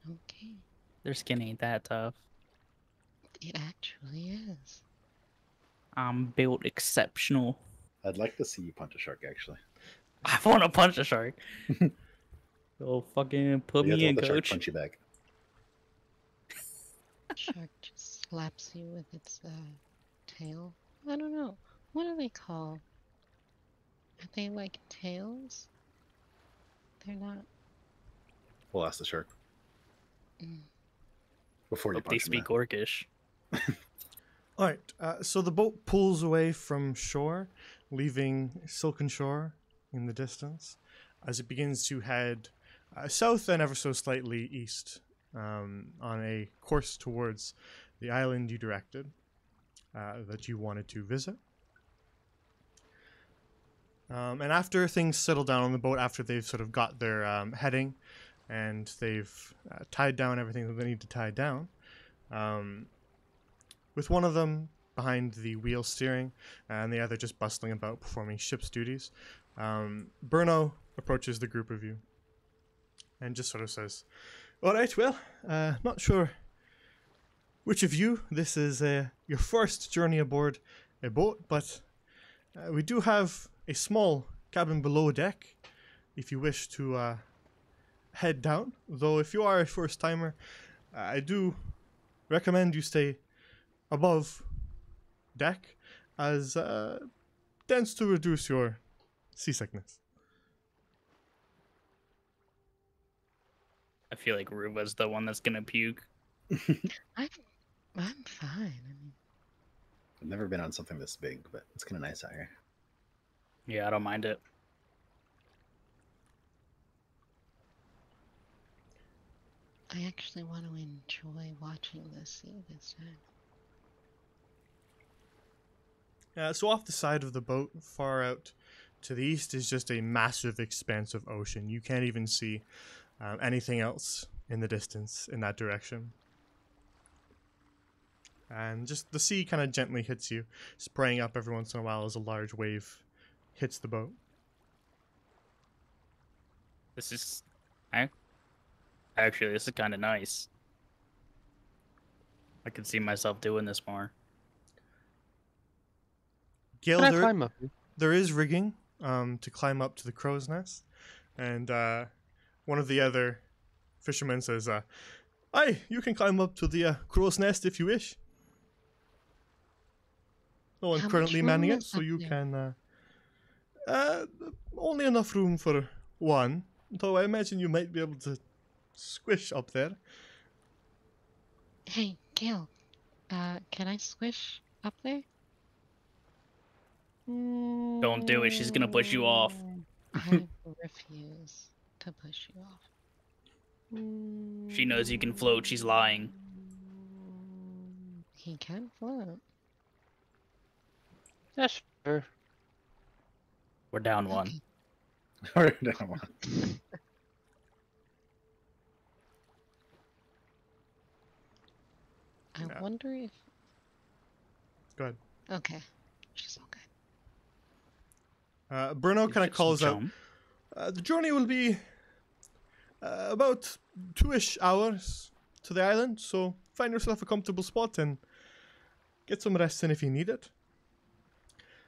Okay.
Their skin ain't that tough.
It actually is.
I'm built exceptional.
I'd like to see you punch a shark, actually.
I want to punch a shark. Go fucking put
You have
me
to
in,
let the shark
coach.
punch you back.
Shark just slaps you with its tail. I don't know. What are they called? Are they like tails? They're not.
We'll ask the shark
Mm.
before you
Hope they
punch him.
speak Orcish.
All right, so the boat pulls away from shore, leaving Silken Shore in the distance, as it begins to head south and ever so slightly east on a course towards the island you directed that you wanted to visit. And after things settle down on the boat, after they've sort of got their heading and they've tied down everything that they need to tie down, with one of them behind the wheel steering and the other just bustling about performing ship's duties, Bruno approaches the group of you and just sort of says, "All right, well, not sure which of you this is your first journey aboard a boat, but we do have a small cabin below deck if you wish to head down. Though if you are a first timer, I do recommend you stay above deck, as tends to reduce your seasickness."
I feel like Ruva's the one that's gonna puke.
I've I'm fine. I mean,
I've never been on something this big, but it's kind of nice out here.
Yeah, I don't mind it.
I actually want to enjoy watching the sea this time.
So off the side of the boat, far out to the east, is just a massive expanse of ocean. You can't even see anything else in the distance in that direction. And just the sea kind of gently hits you, spraying up every once in a while as a large wave hits the boat.
This is... Actually, this is kind of nice. I could see myself doing this more.
Gale,
Can I climb up?
there is rigging to climb up to the crow's nest, and one of the other fishermen says, "Aye, you can climb up to the crow's nest if you wish. No one
How much
currently
room
manning it,
is
so
up
you
there?
can. Only enough room for one, though I imagine you might be able to squish up there."
Hey, Gil, can I squish up there?
Don't do it. She's gonna push you off.
I refuse to push you off.
She knows you can float. She's lying.
He can float.
Yeah, sure.
We're down one.
Okay.
Or down one.
I
Yeah.
wonder if.
Go ahead.
Okay, she's okay.
Bruno kind of
Just
calls out,
jump.
"The journey will be about 2-ish hours to the island, so find yourself a comfortable spot and get some rest in if you need it."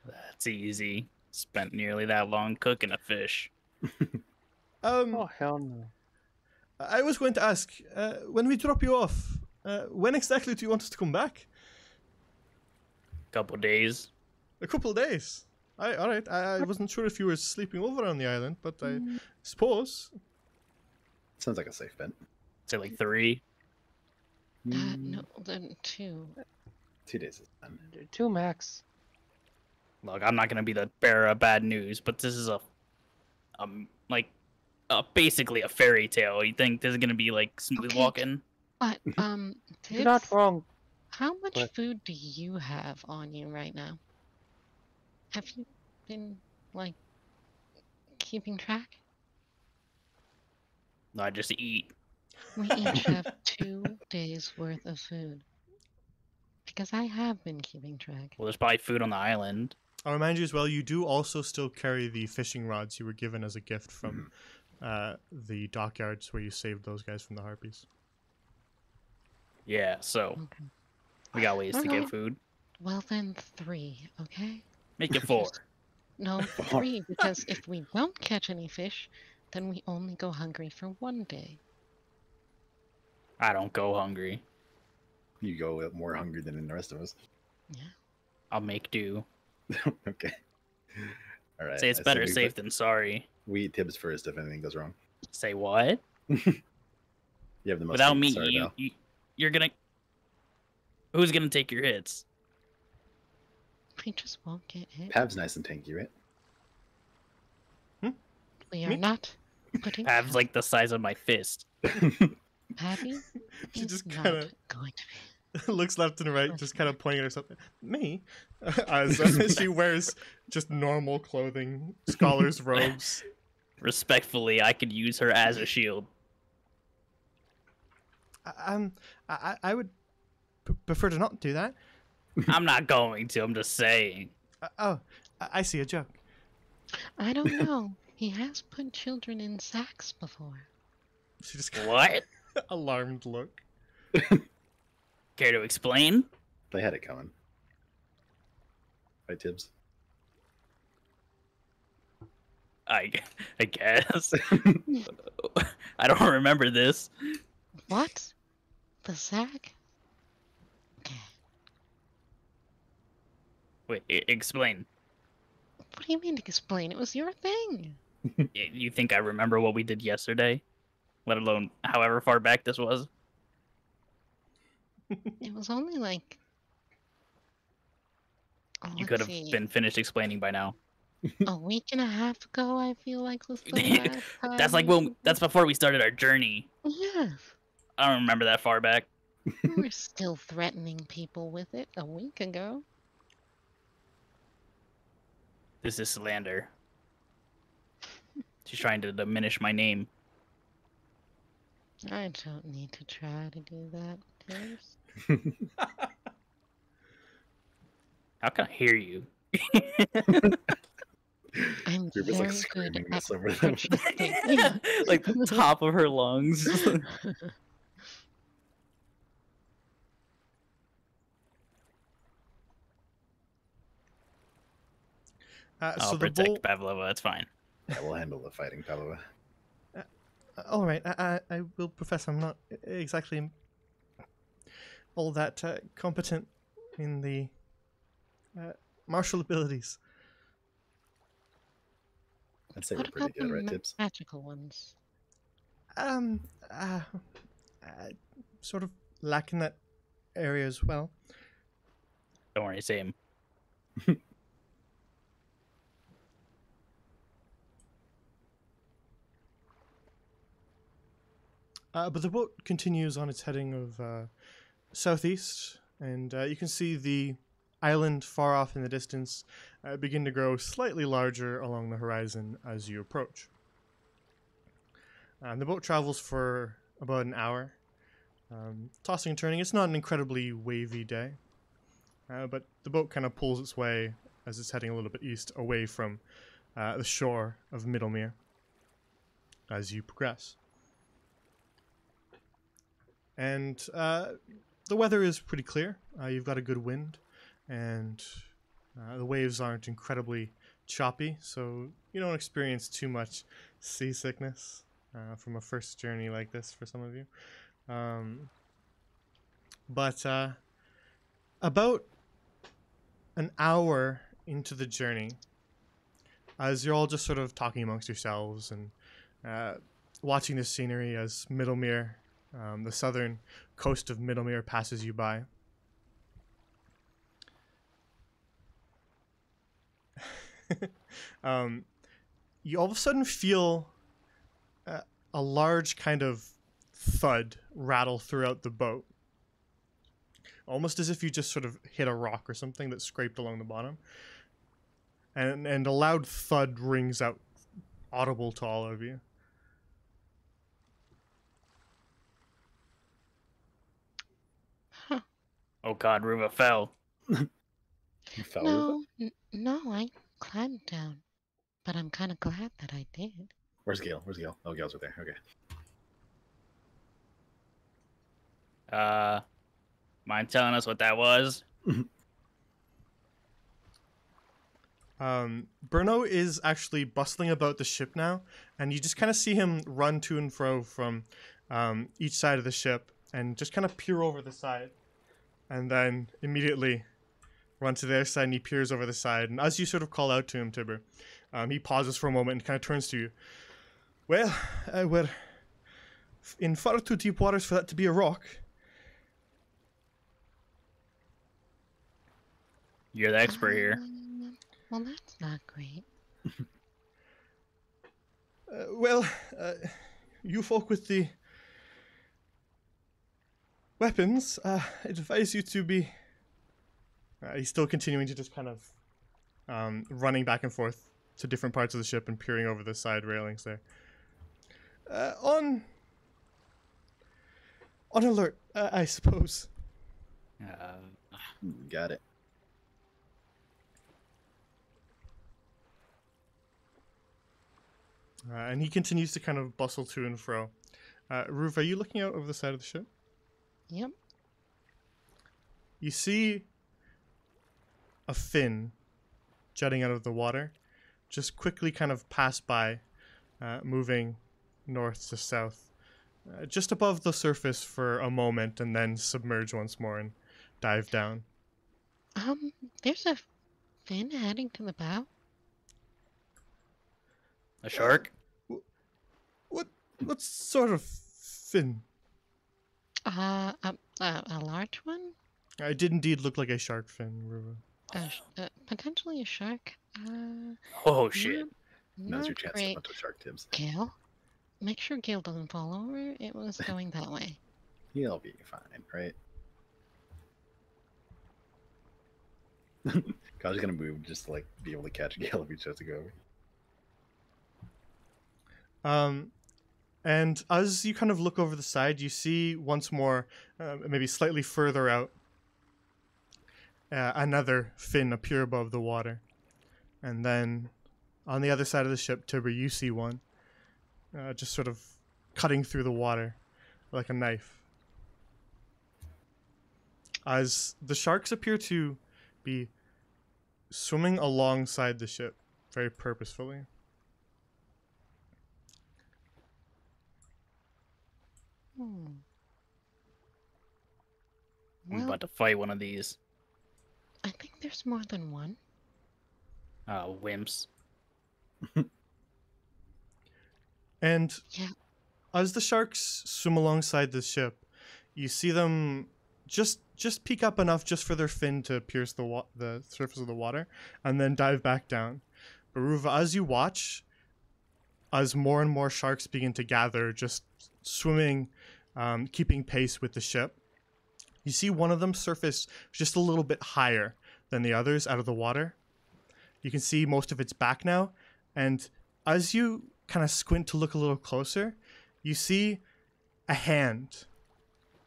That's easy. Spent nearly that long cooking a fish.
Oh, hell no.
I was going to ask, when we drop you off, when exactly do you want us to come back?
Couple days.
A couple of days. All right. I wasn't sure if you were sleeping over on the island, but I suppose.
Sounds like a safe bet.
Say like 3.
No, then 2.
2 days is fine.
2 max.
Look, I'm not gonna be the bearer of bad news, but this is basically a fairy tale. You think this is gonna be like smooth
Okay.
walking?
But,
You're not
Tibbs,
wrong.
how much
What?
food do you have on you right now? Have you been, like, keeping track?
No, I just eat.
We each have 2 days worth of food. Because I have been keeping track.
Well, there's probably food on the island.
I'll remind you as well, you do also still carry the fishing rods you were given as a gift from the dockyards where you saved those guys from the harpies.
Yeah, so
Okay.
we got ways to
Alright.
get food.
Well, then 3, okay?
Make it 4.
No, 3, because if we don't catch any fish, then we only go hungry for 1 day.
I don't go hungry.
You go more hungry than the rest of us.
I'll make do.
Okay. All right.
Say it's
I
better
we
safe
put-
than sorry.
We eat Tibbs first if anything goes wrong.
Say what?
You have the most.
Without
to eat,
me,
sorry, Val.
you're gonna. Who's gonna take your hits?
We just won't get hit.
Pav's nice and tanky, right?
We are
Me?
not putting
Pav's like the size of my fist.
Pappy
She
is
just
not
kinda-
going to be.
Looks left and right, just kind of pointing at herself. Me? As she wears just normal clothing, scholar's robes.
Respectfully, I could use her as a shield.
I would prefer to not do that.
I'm not going to. I'm just saying.
I see a joke.
I don't know. He has put children in sacks before.
She just got
What?
alarmed look.
Care to explain?
They had it coming. Right, Tibbs?
I guess. I don't remember this.
What? The sack? Okay.
Wait, explain.
What do you mean to explain? It was your thing.
You think I remember what we did yesterday? Let alone however far back this was?
It was only like, oh,
You
let's
could have
see,
been finished explaining by now.
a week and a half ago, I feel like was the last time.
That's like
or
when
something.
that's before we started our journey.
Yes.
I don't remember that far back.
We were still threatening people with it a week ago.
This is slander. She's trying to diminish my name.
I don't need to try to do that, Tibbs.
How can I hear you?
I'm
You're just like
very
screaming
good at
this over them.
projecting. Yeah.
Like the top of her lungs.
So
I'll
the
protect
bolt.
Pavlova. That's fine.
Yeah, we'll handle the fighting, Pavlova.
All right, I will profess I'm not exactly all that competent in the martial abilities.
I'd say
What
we're pretty
about the
good, right, Tibbs?
magical ones?
Um, uh, sort of lacking that area as well.
Don't worry, same.
But the boat continues on its heading of southeast, and you can see the island far off in the distance begin to grow slightly larger along the horizon as you approach. The boat travels for about an hour, tossing and turning. It's not an incredibly wavy day, but the boat kind of pulls its way as it's heading a little bit east away from the shore of Middlemere as you progress. And the weather is pretty clear. You've got a good wind, and the waves aren't incredibly choppy, so you don't experience too much seasickness from a first journey like this for some of you. But about an hour into the journey, as you're all just sort of talking amongst yourselves and watching the scenery as Middlemere, the southern coast of Middlemere, passes you by. You all of a sudden feel a large kind of thud rattle throughout the boat. Almost as if you just sort of hit a rock or something that scraped along the bottom. And a loud thud rings out, audible to all of you.
Oh God, Ruva fell.
You fell with it?
No, I climbed down. But I'm kind of glad that I did.
Where's Gale? Where's Gale? Oh, Gale's right there. Okay.
Mind telling us what that was?
Bruno is actually bustling about the ship now, and you just kind of see him run to and fro from each side of the ship and just kind of peer over the side, and then immediately run to their side, and he peers over the side. And as you sort of call out to him, Tibber, he pauses for a moment and kind of turns to you. Well, we're in far too deep waters for that to be a rock.
You're the expert here.
Well, that's not great.
You folk with the weapons, I advise you to be... he's still continuing to just kind of running back and forth to different parts of the ship and peering over the side railings there. On alert, I suppose.
Got it.
And he continues to kind of bustle to and fro. Roof, are you looking out over the side of the ship?
Yep.
You see a fin jutting out of the water, just quickly kind of pass by, moving north to south, just above the surface for a moment, and then submerge once more and dive down.
There's a fin heading to the bow.
A shark?
What sort of fin?
A large one?
It did indeed look like a shark fin, Ruva.
Potentially a shark.
Oh shit.
Now's your
Not
chance to
great.
hunt a shark, Tibbs.
Gale, make sure Gale doesn't fall over. It was going that way.
He'll be fine, right? God's gonna move just to like be able to catch Gale if he tries to go over.
And as you kind of look over the side, you see once more, maybe slightly further out, another fin appear above the water. And then on the other side of the ship, Tibber, you see one just sort of cutting through the water like a knife. As the sharks appear to be swimming alongside the ship very purposefully.
Hmm.
I'm
Well,
about to fight one of these
I think there's more than one.
wimps.
And
Yeah.
as the sharks swim alongside the ship, you see them just peek up enough just for their fin to pierce the surface of the water, and then dive back down. But Ruva, as you watch, as more and more sharks begin to gather, just swimming, keeping pace with the ship, you see one of them surface just a little bit higher than the others out of the water. You can see most of its back now, and as you kind of squint to look a little closer, you see a hand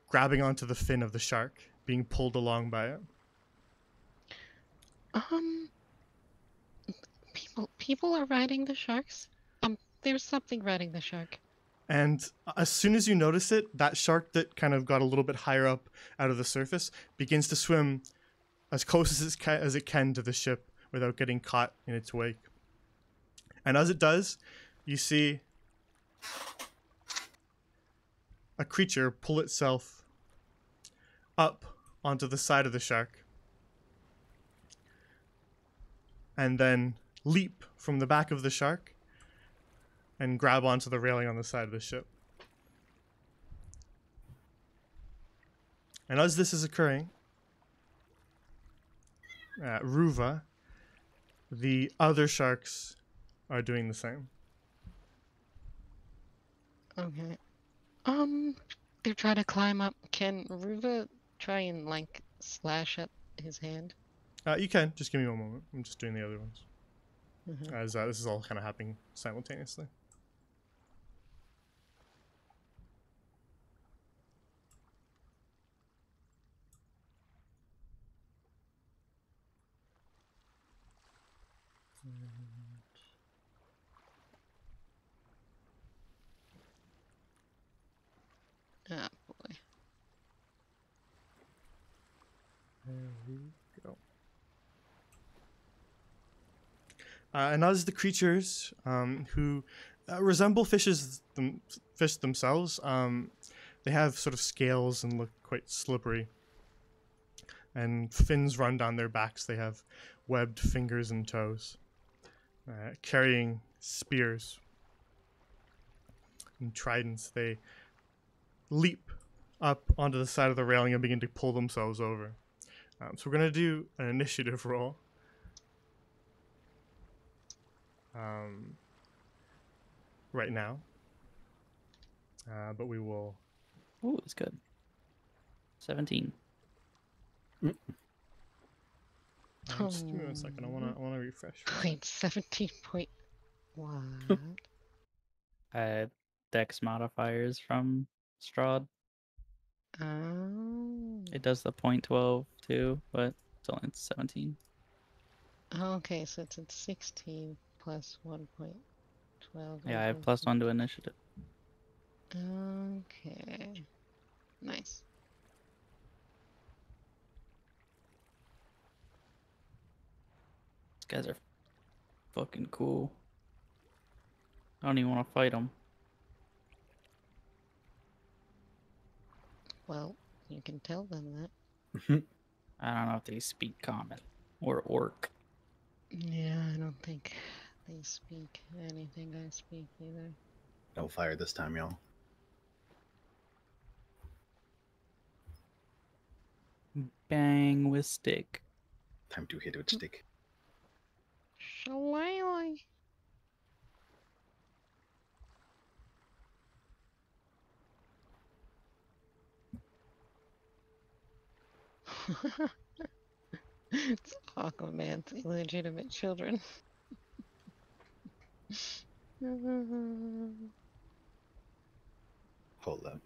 grabbing onto the fin of the shark, being pulled along by it.
People are riding the sharks. There's something riding the shark.
And as soon as you notice it, that shark that kind of got a little bit higher up out of the surface begins to swim as close as it can to the ship without getting caught in its wake. And as it does, you see a creature pull itself up onto the side of the shark and then leap from the back of the shark and grab onto the railing on the side of the ship. And as this is occurring, Ruva, the other sharks are doing the same.
Okay. They're trying to climb up. Can Ruva try and like slash at his hand?
You can, just give me one moment. I'm just doing the other ones.
Mhm.
As this is all kind of happening simultaneously.
Ah, boy.
There we go. And as the creatures who resemble fish themselves, they have sort of scales and look quite slippery. And fins run down their backs. They have webbed fingers and toes, carrying spears and tridents. They leap up onto the side of the railing and begin to pull themselves over. So we're going to do an initiative roll. Right now. But we will...
Ooh, it's good. 17.
Just give me 1 second. I want to refresh.
Wait, 17 point. What?
Dex modifiers from Strahd.
Oh.
It does the .12 too, but it's only 17.
Okay, so it's at 16 plus 1.12.
Yeah, I have +1 to initiative.
Okay. Nice.
These guys are fucking cool. I don't even want to fight them.
Well, you can tell them that.
I don't know if they speak common or orc.
Yeah, I don't think they speak anything I speak either.
No fire this time, y'all.
Bang with stick.
Time to hit with stick.
Shillelagh. It's Aquaman's illegitimate children.
Hold up.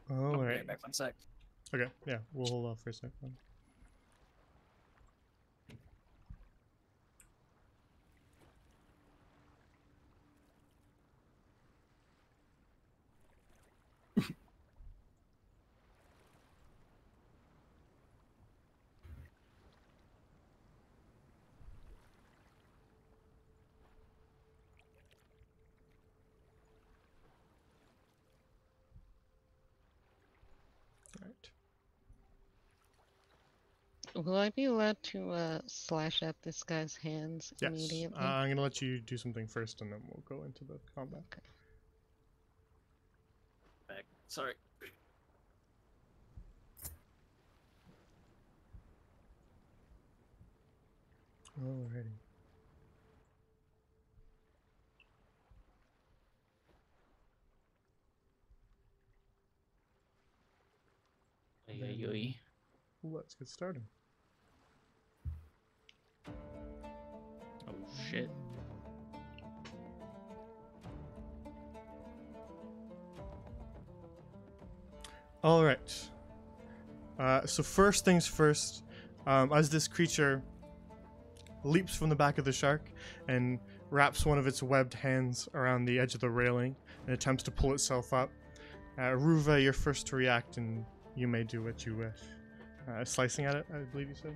All right.
Back 1 sec.
Okay, yeah, we'll hold off for a second. Right.
Will I be allowed to slash at this guy's hands
Yes.
immediately?
I'm gonna let you do something first, and then we'll go into the combat.
Okay.
Back. Sorry.
Alrighty.
Oy, oy, oy.
Let's get started.
Oh shit.
All right. So first things first, as this creature leaps from the back of the shark and wraps one of its webbed hands around the edge of the railing and attempts to pull itself up, Ruva, you're first to react, and you may do what you wish. Slicing at it, I believe you said?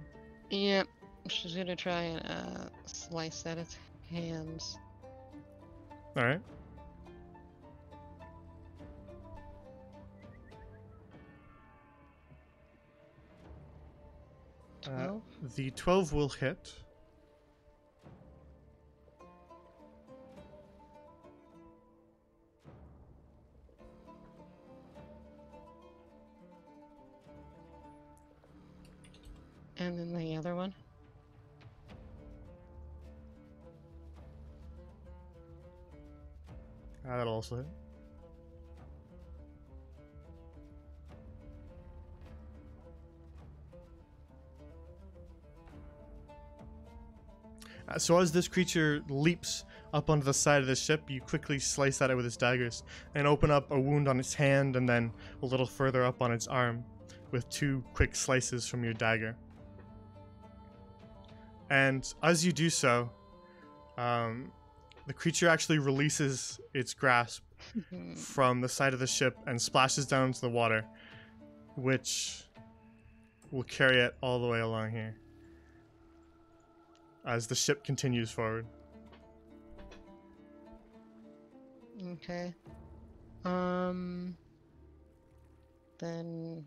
Yep. She's gonna try and slice at its hands.
All right. Uh,
12?
the 12 will hit.
And then the other one?
That'll also hit. So as this creature leaps up onto the side of the ship, you quickly slice at it with its daggers and open up a wound on its hand and then a little further up on its arm with 2 quick slices from your dagger. And as you do so, the creature actually releases its grasp from the side of the ship and splashes down into the water, which will carry it all the way along here as the ship continues forward.
Okay. Then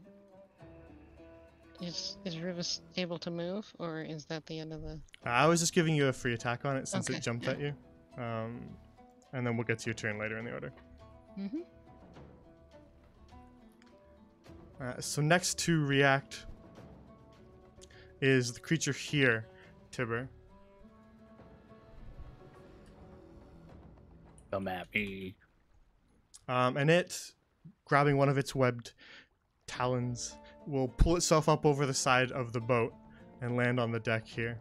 is Rivas able to move, or is that the end of the?
I was just giving you a free attack on it since
Okay,
it jumped
yeah.
at you. And then we'll get to your turn later in the order.
Mm-hmm.
So next to react is the creature here, Tibber.
Come at me.
And it, grabbing one of its webbed talons, will pull itself up over the side of the boat and land on the deck here.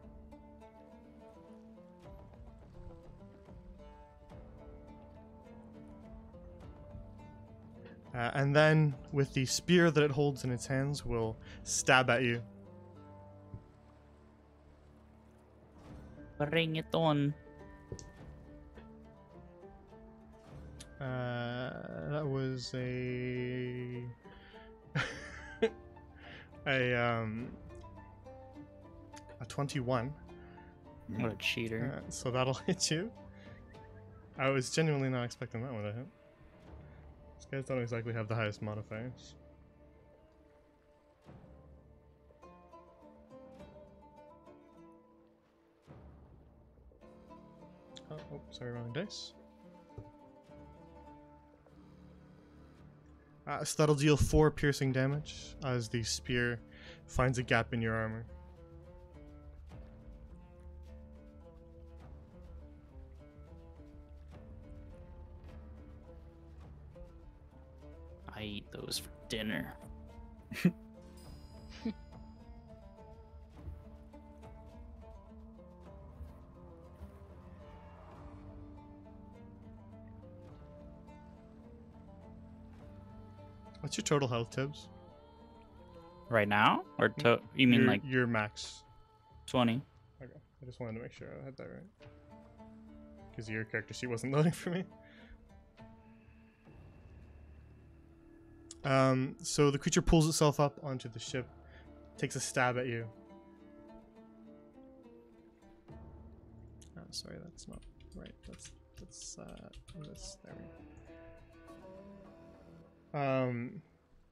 And then, with the spear that it holds in its hands, will stab at you.
Bring it on.
That was a a 21.
What a cheater.
So that'll hit you. I was genuinely not expecting that one to hit. These guys don't exactly have the highest modifiers. Oh, sorry, wrong dice. So that'll deal 4 piercing damage as the spear finds a gap in your armor.
I eat those for dinner.
What's your total health, Tibbs?
Right now? Or you mean like
your max?
20?
Okay, I just wanted to make sure I had that right. Because your character sheet wasn't loading for me. So the creature pulls itself up onto the ship, takes a stab at you. Oh, sorry, that's not right. That's this. There we go.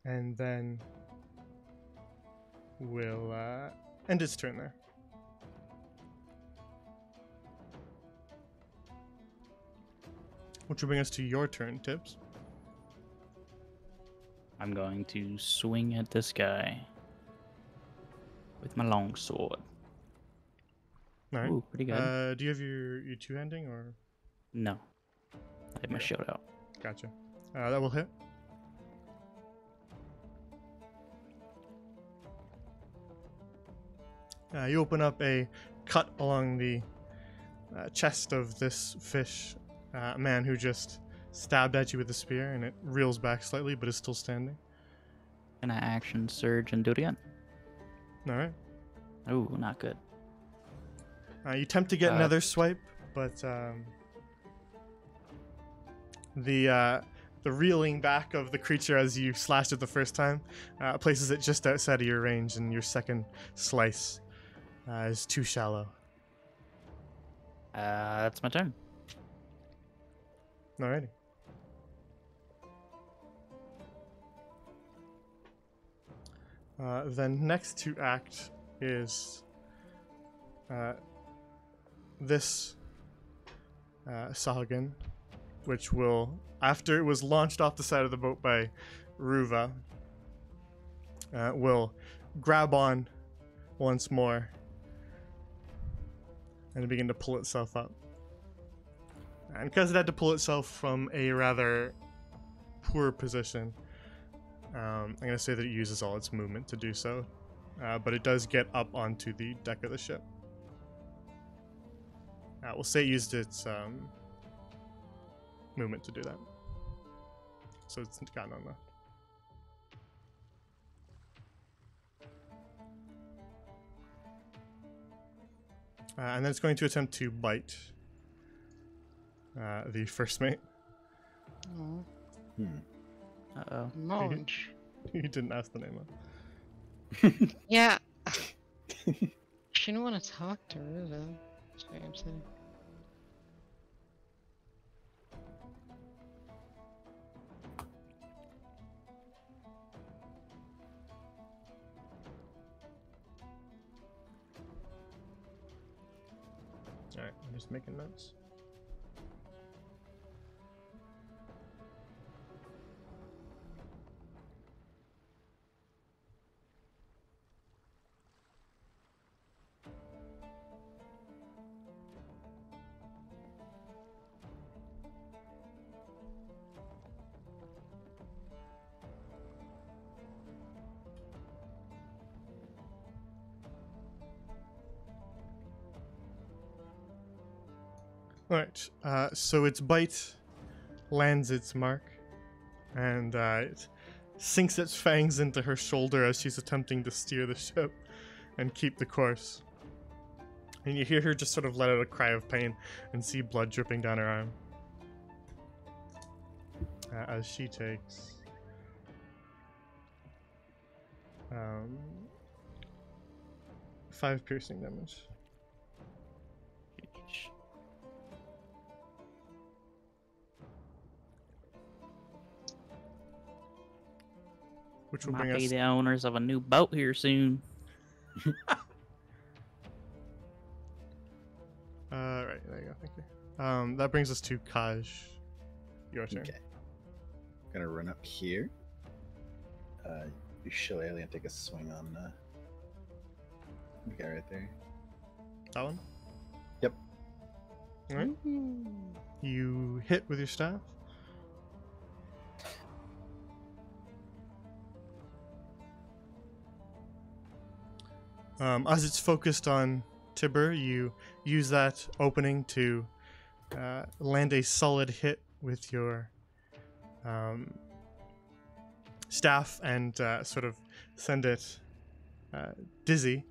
And then we'll end its turn there. Which will bring us to your turn, Tibbs.
I'm going to swing at this guy with my longsword.
All right.
Ooh, pretty good.
Do you have your two-handing or?
No. I have my
Okay.
shield out.
Gotcha. That will hit. You open up a cut along the chest of this fish man who just stabbed at you with a spear, and it reels back slightly, but is still standing.
Can I action surge and do it again?
All right.
Ooh, not good.
You attempt to get another swipe, but the reeling back of the creature as you slashed it the first time places it just outside of your range, and your second slice is too shallow.
That's my turn.
Alrighty. Then next to act is this Sahagin, which will, after it was launched off the side of the boat by Ruva, will grab on once more and begin to pull itself up. And because it had to pull itself from a rather poor position, I'm going to say that it uses all its movement to do so. But it does get up onto the deck of the ship. We'll say it used its movement to do that. So it's got none left. And then it's going to attempt to bite the first mate.
Oh,
Uh-oh.
Monge.
You didn't ask the name of.
Yeah. She didn't want to talk to Ruva. That's very upsetting.
Alright, I'm just making notes. Alright, so its bite lands its mark, and it sinks its fangs into her shoulder as she's attempting to steer the ship and keep the course. And you hear her just sort of let out a cry of pain and see blood dripping down her arm. As she takes 5 piercing damage. Which will
Might
bring
be
us.
the owners of a new boat here soon.
Right, there you go. Thank you. That brings us to Kaj. Your turn.
Okay. Gonna run up here. You shillelagh and take a swing on the guy right there.
That one?
Yep.
All right. You hit with your staff. As it's focused on Tibber, you use that opening to land a solid hit with your staff and sort of send it dizzy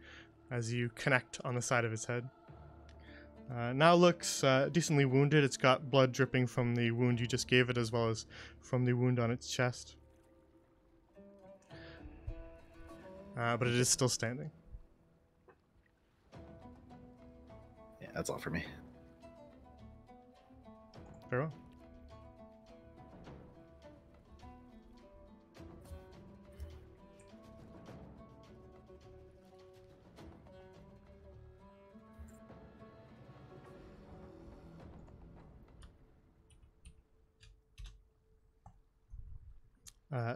as you connect on the side of its head. Now looks decently wounded. It's got blood dripping from the wound you just gave it, as well as from the wound on its chest. But it is still standing.
Yeah, that's all for me.
Very well.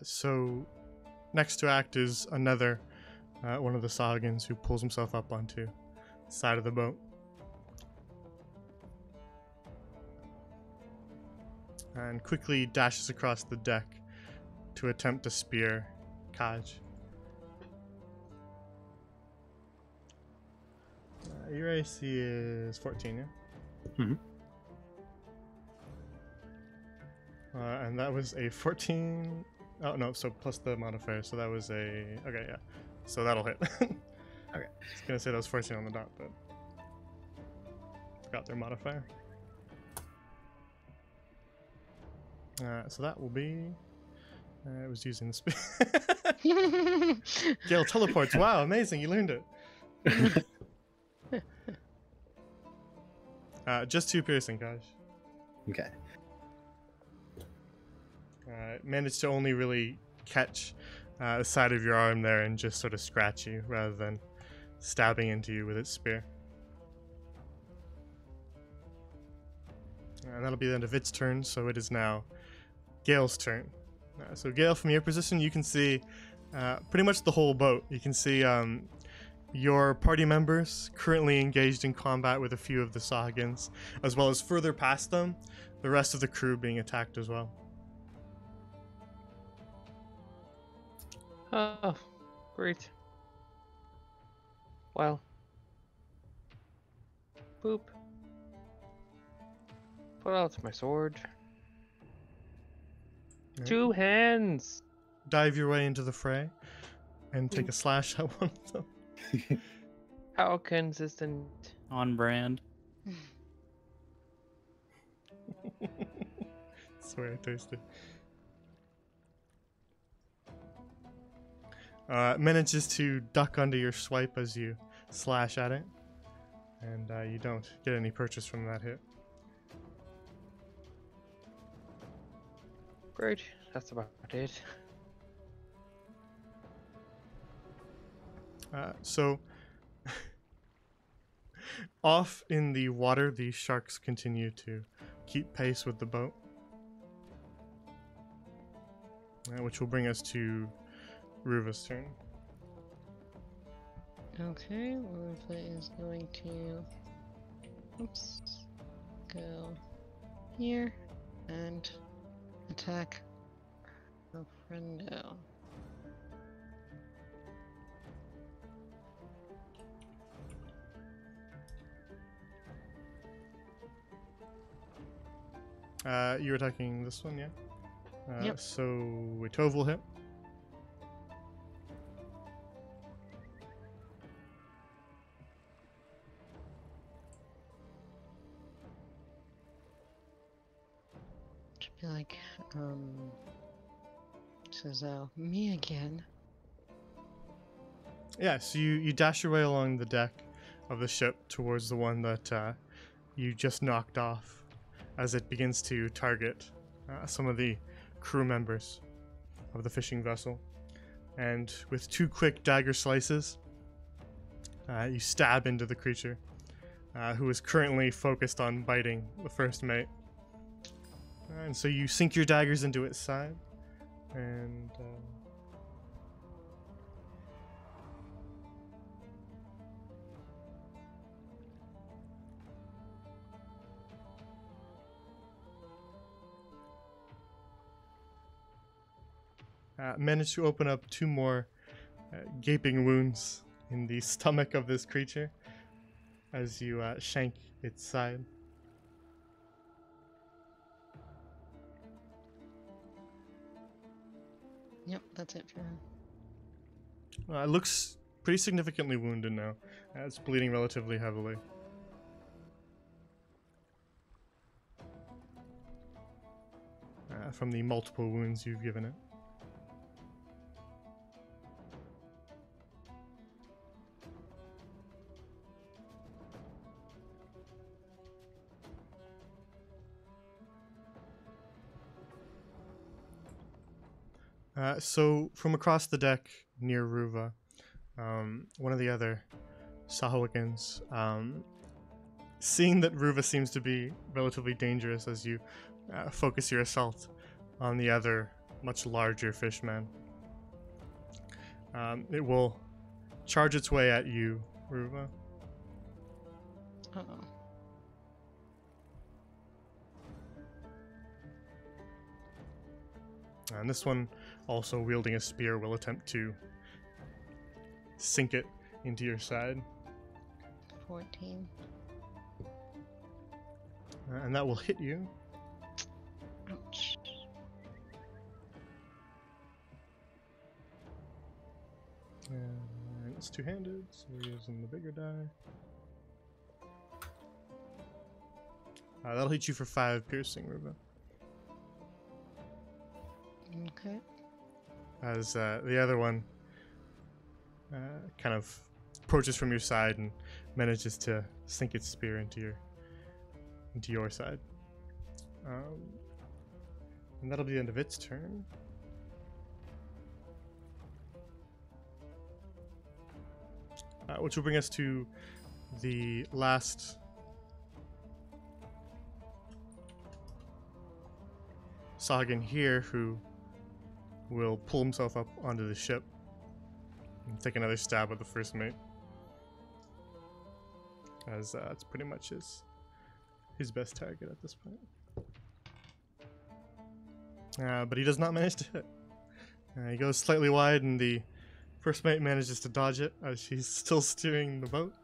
So next to act is another one of the Sahagins who pulls himself up onto the side of the boat. And quickly dashes across the deck to attempt to spear Kaj. Your AC is 14, yeah?
Mhm.
And that was a 14. Oh, no, so plus the modifier, so that was a... Okay, yeah. So that'll hit.
Okay.
I was gonna say that was 14 on the dot, but... Forgot their modifier. So that will be... it was using the speed. Gale teleports. Wow, amazing. You learned it. Just 2 piercing, guys.
Okay.
Managed to only really catch the side of your arm there and just sort of scratch you rather than stabbing into you with its spear. And that'll be the end of its turn, so it is now Gale's turn. So Gale, from your position, you can see pretty much the whole boat. You can see your party members currently engaged in combat with a few of the Sahagins, as well as further past them, the rest of the crew being attacked as well.
Oh, great. Well. Boop. Put out my sword.
Right.
2 hands!
Dive your way into the fray and take a slash at one of them.
How consistent.
On brand.
Swear I tasted. Manages to duck under your swipe as you slash at it, and you don't get any purchase from that hit.
Great, that's about it.
So, off in the water, the sharks continue to keep pace with the boat, which will bring us to Ruva's turn.
Okay, Ruva is going to go here and attack the friendo.
You're attacking this one, yeah?
Yep.
So a 12 will hit.
Should be like, says, me again.
Yeah, so you dash your way along the deck of the ship towards the one that you just knocked off as it begins to target some of the crew members of the fishing vessel. And with 2 quick dagger slices, you stab into the creature, who is currently focused on biting the first mate. And so you sink your daggers into its side, and manage to open up 2 more gaping wounds in the stomach of this creature as you shank its side.
Yep, that's it for him.
It looks pretty significantly wounded now. It's bleeding relatively heavily. From the multiple wounds you've given it. So from across the deck near Ruva, one of the other Sahawakans, seeing that Ruva seems to be relatively dangerous as you focus your assault on the other, much larger fishman, it will charge its way at you, Ruva.
Uh-oh.
And this one, also wielding a spear, will attempt to sink it into your side.
14.
And that will hit you.
Ouch.
And it's two-handed, so we're using the bigger die. That'll hit you for 5 piercing, Ruva.
Okay.
As the other one kind of approaches from your side and manages to sink its spear into your side. And that'll be the end of its turn. Which will bring us to the last Sagan here, who will pull himself up onto the ship and take another stab at the first mate, as that's pretty much his best target at this point. But he does not manage to hit. He goes slightly wide, and the first mate manages to dodge it as she's still steering the boat.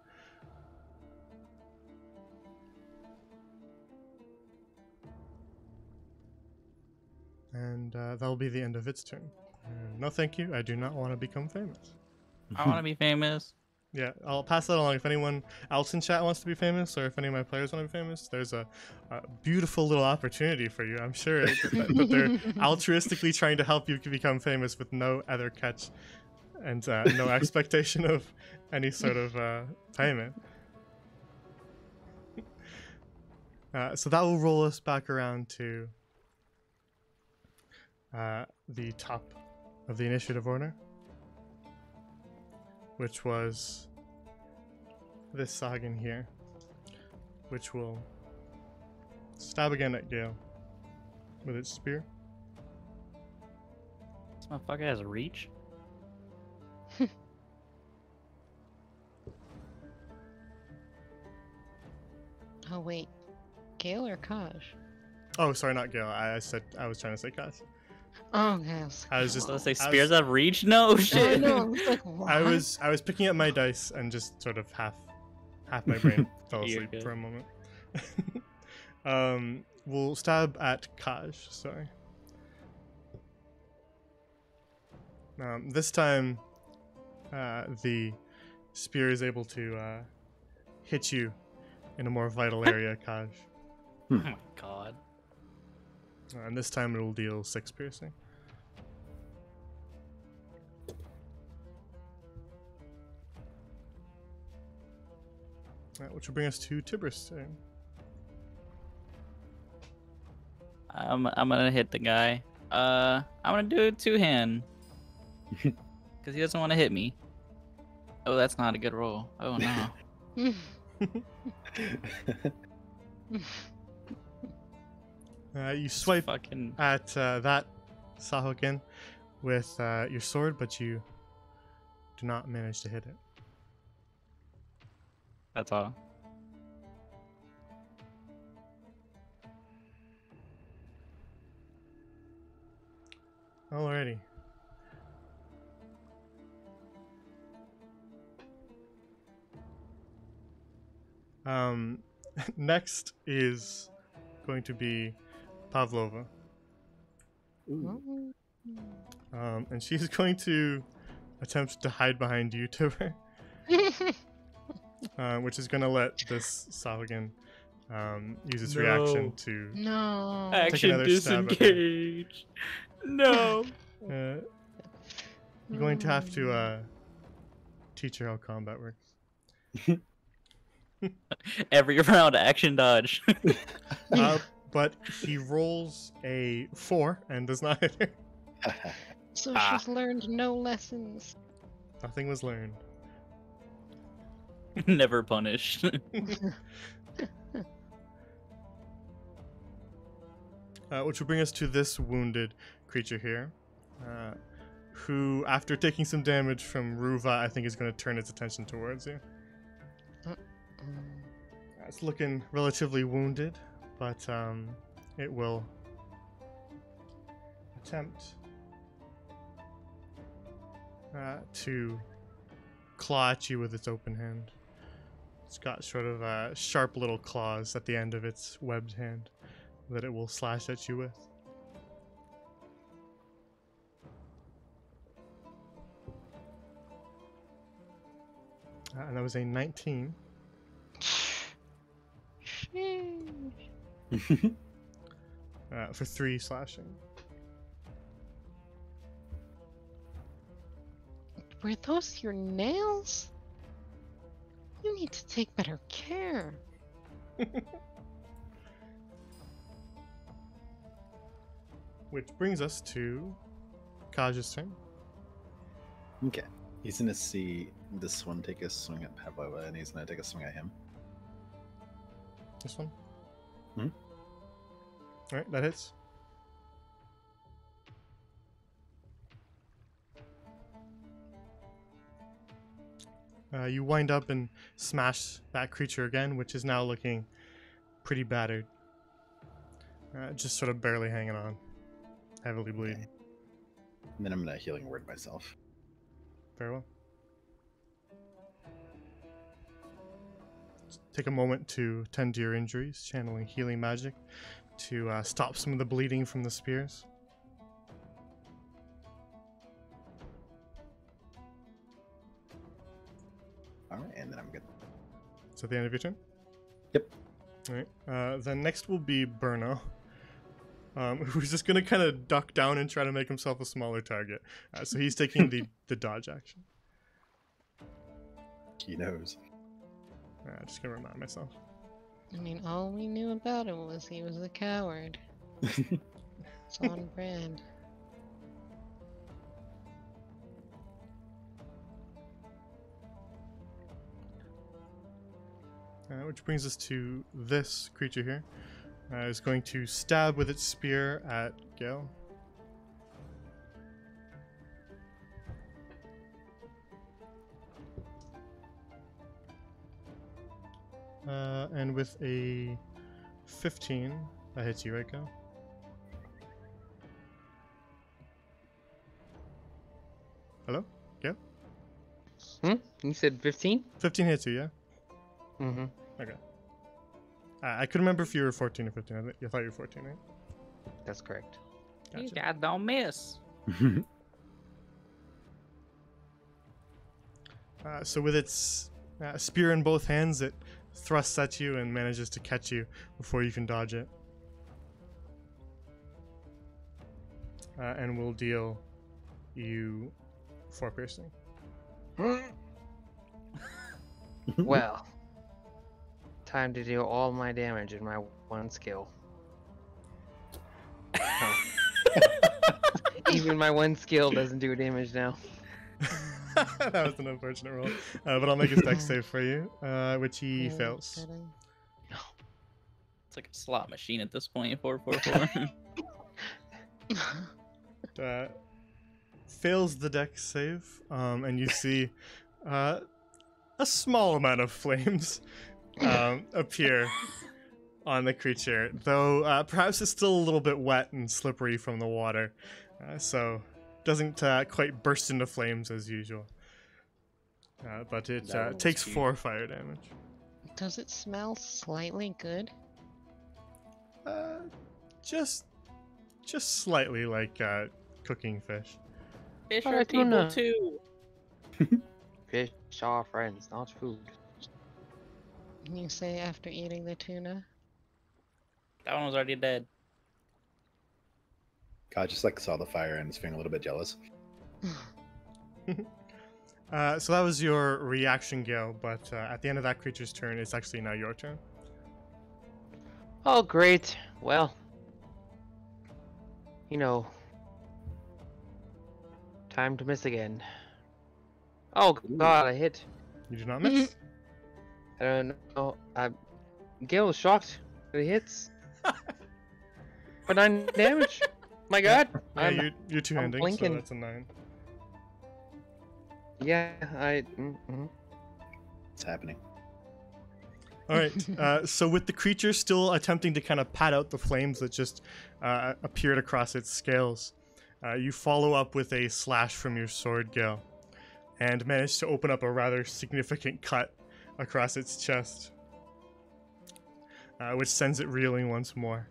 And that'll be the end of its turn. No thank you, I do not want to become famous.
I want to be famous.
Yeah, I'll pass that along. If anyone else in chat wants to be famous, or if any of my players want to be famous, there's a beautiful little opportunity for you. I'm sure that they're altruistically trying to help you become famous with no other catch and no expectation of any sort of payment. So that will roll us back around to the top of the initiative order, which was this Sagan here, which will stab again at Gale with its spear.
This motherfucker has reach.
Oh, wait. Gale or Kaj?
Oh, sorry, not Gale. I was trying to say Kaj.
Oh, yes.
I was just
Let's say spears have reach. No
Oh,
shit.
no. I was like, what?
I was picking up my dice and just sort of half my brain fell
You're
asleep
good.
for a moment. We'll stab at Kaj. Sorry. This time, the spear is able to hit you in a more vital area, Kaj.
Oh my god.
And this time it will deal 6 piercing. Which will bring us to Tiber's turn.
I'm gonna hit the guy. I'm gonna do a 2-hand. Because he doesn't want to hit me. Oh, that's not a good roll. Oh no.
You swipe
Fucking.
at that Sahokin with your sword, but you do not manage to hit it.
That's all.
Alrighty. Next is going to be Pavlova.
Ooh.
And she's going to attempt to hide behind you, Tiber, which is going to let this Sahuagin use its reaction to
No.
Action
another stab at her.
disengage. No.
You're going to have to teach her how combat works.
Every round, action dodge.
But he rolls a 4 and does not hit her.
So she's learned no lessons.
Nothing was learned.
Never punished.
Which will bring us to this wounded creature here, who, after taking some damage from Ruva, I think is going to turn its attention towards you. It's looking relatively wounded, but it will attempt to claw at you with its open hand. It's got sort of sharp little claws at the end of its webbed hand that it will slash at you with. And that was a 19. For 3 slashing.
Were those your nails? You need to take better care.
Which brings us to Kaj's turn.
Okay. He's gonna see this one take a swing at Pavlova, and he's gonna take a swing at him.
This one?
Hmm?
Alright, that hits. You wind up and smash that creature again, which is now looking pretty battered. Just sort of barely hanging on. Heavily bleeding.
And then I'm gonna healing word myself.
Very well. Take a moment to tend to your injuries, channeling healing magic to stop some of the bleeding from the spears.
Alright, and then I'm good.
Is that the end of your turn?
Yep.
Alright. Then next will be Burno, who's just going to kind of duck down and try to make himself a smaller target. So he's taking the dodge action.
He knows.
Just going to remind myself.
I mean, all we knew about him was he was a coward. It's on brand.
Which brings us to this creature here. Is going to stab with its spear at Gale. And with a 15, that hits you, right, Gale? Hello? Gale?
You said 15?
15 hits you, yeah?
Mm-hmm.
Okay. I couldn't remember if you were 14 or 15. I thought you were 14, right?
That's correct.
These
Gotcha.
guys don't miss.
So with its spear in both hands, it thrusts at you and manages to catch you before you can dodge it. And will deal you 4 piercing.
Well, time to deal all my damage in my one skill. Oh. Even my one skill doesn't do damage now.
That was an unfortunate roll. But I'll make his dex save for you, which he fails.
It's like a slot machine at this point. 444.
Fails the dex save, and you see a small amount of flames appear on the creature, though perhaps it's still a little bit wet and slippery from the water, so doesn't quite burst into flames as usual. But it takes 4 fire damage.
Does it smell slightly good?
Just slightly like cooking fish.
Fish
All
are
right,
people
tuna.
too.
Fish are friends, not food.
You say after eating the tuna?
That one was already dead.
God just like saw the fire and is feeling a little bit jealous.
So that was your reaction, Gale, but at the end of that creature's turn, it's actually now your turn.
Oh, great. Well, you know, time to miss again. Oh God, I hit.
You do not miss.
I don't know. Gil was shocked that he hits. For 9 damage. My God.
Yeah, you're two-handing, so
blinking.
that's a 9.
Yeah,
It's happening.
All right. So with the creature still attempting to kind of pat out the flames that just appeared across its scales, you follow up with a slash from your sword, Gale, and manage to open up a rather significant cut across its chest, which sends it reeling once more.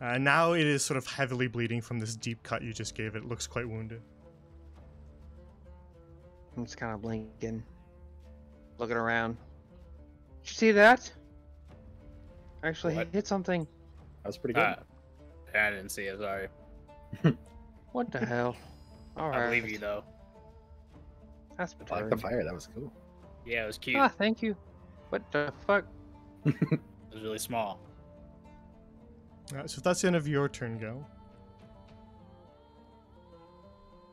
Now it is sort of heavily bleeding from this deep cut you just gave it. It looks quite wounded.
I'm just kind of blinking, looking around. Did you see that? Actually,
What?
hit something.
That was pretty good.
I didn't see it. Sorry.
What the hell? All right.
I believe you though.
That's
I like the fire. That was cool.
Yeah, it was cute.
Ah, thank you. What the fuck?
It was really small.
So if that's the end of your turn, Gale.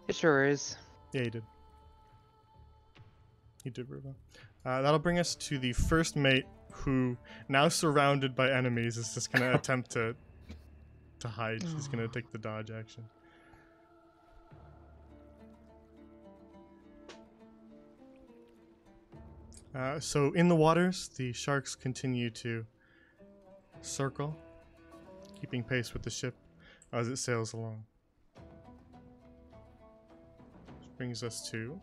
It sure is.
Yeah, you did. You did, Ruva. That'll bring us to the first mate, who, now surrounded by enemies, is just gonna attempt to hide. He's gonna take the dodge action. So in the waters, the sharks continue to circle, keeping pace with the ship as it sails along. Which brings us to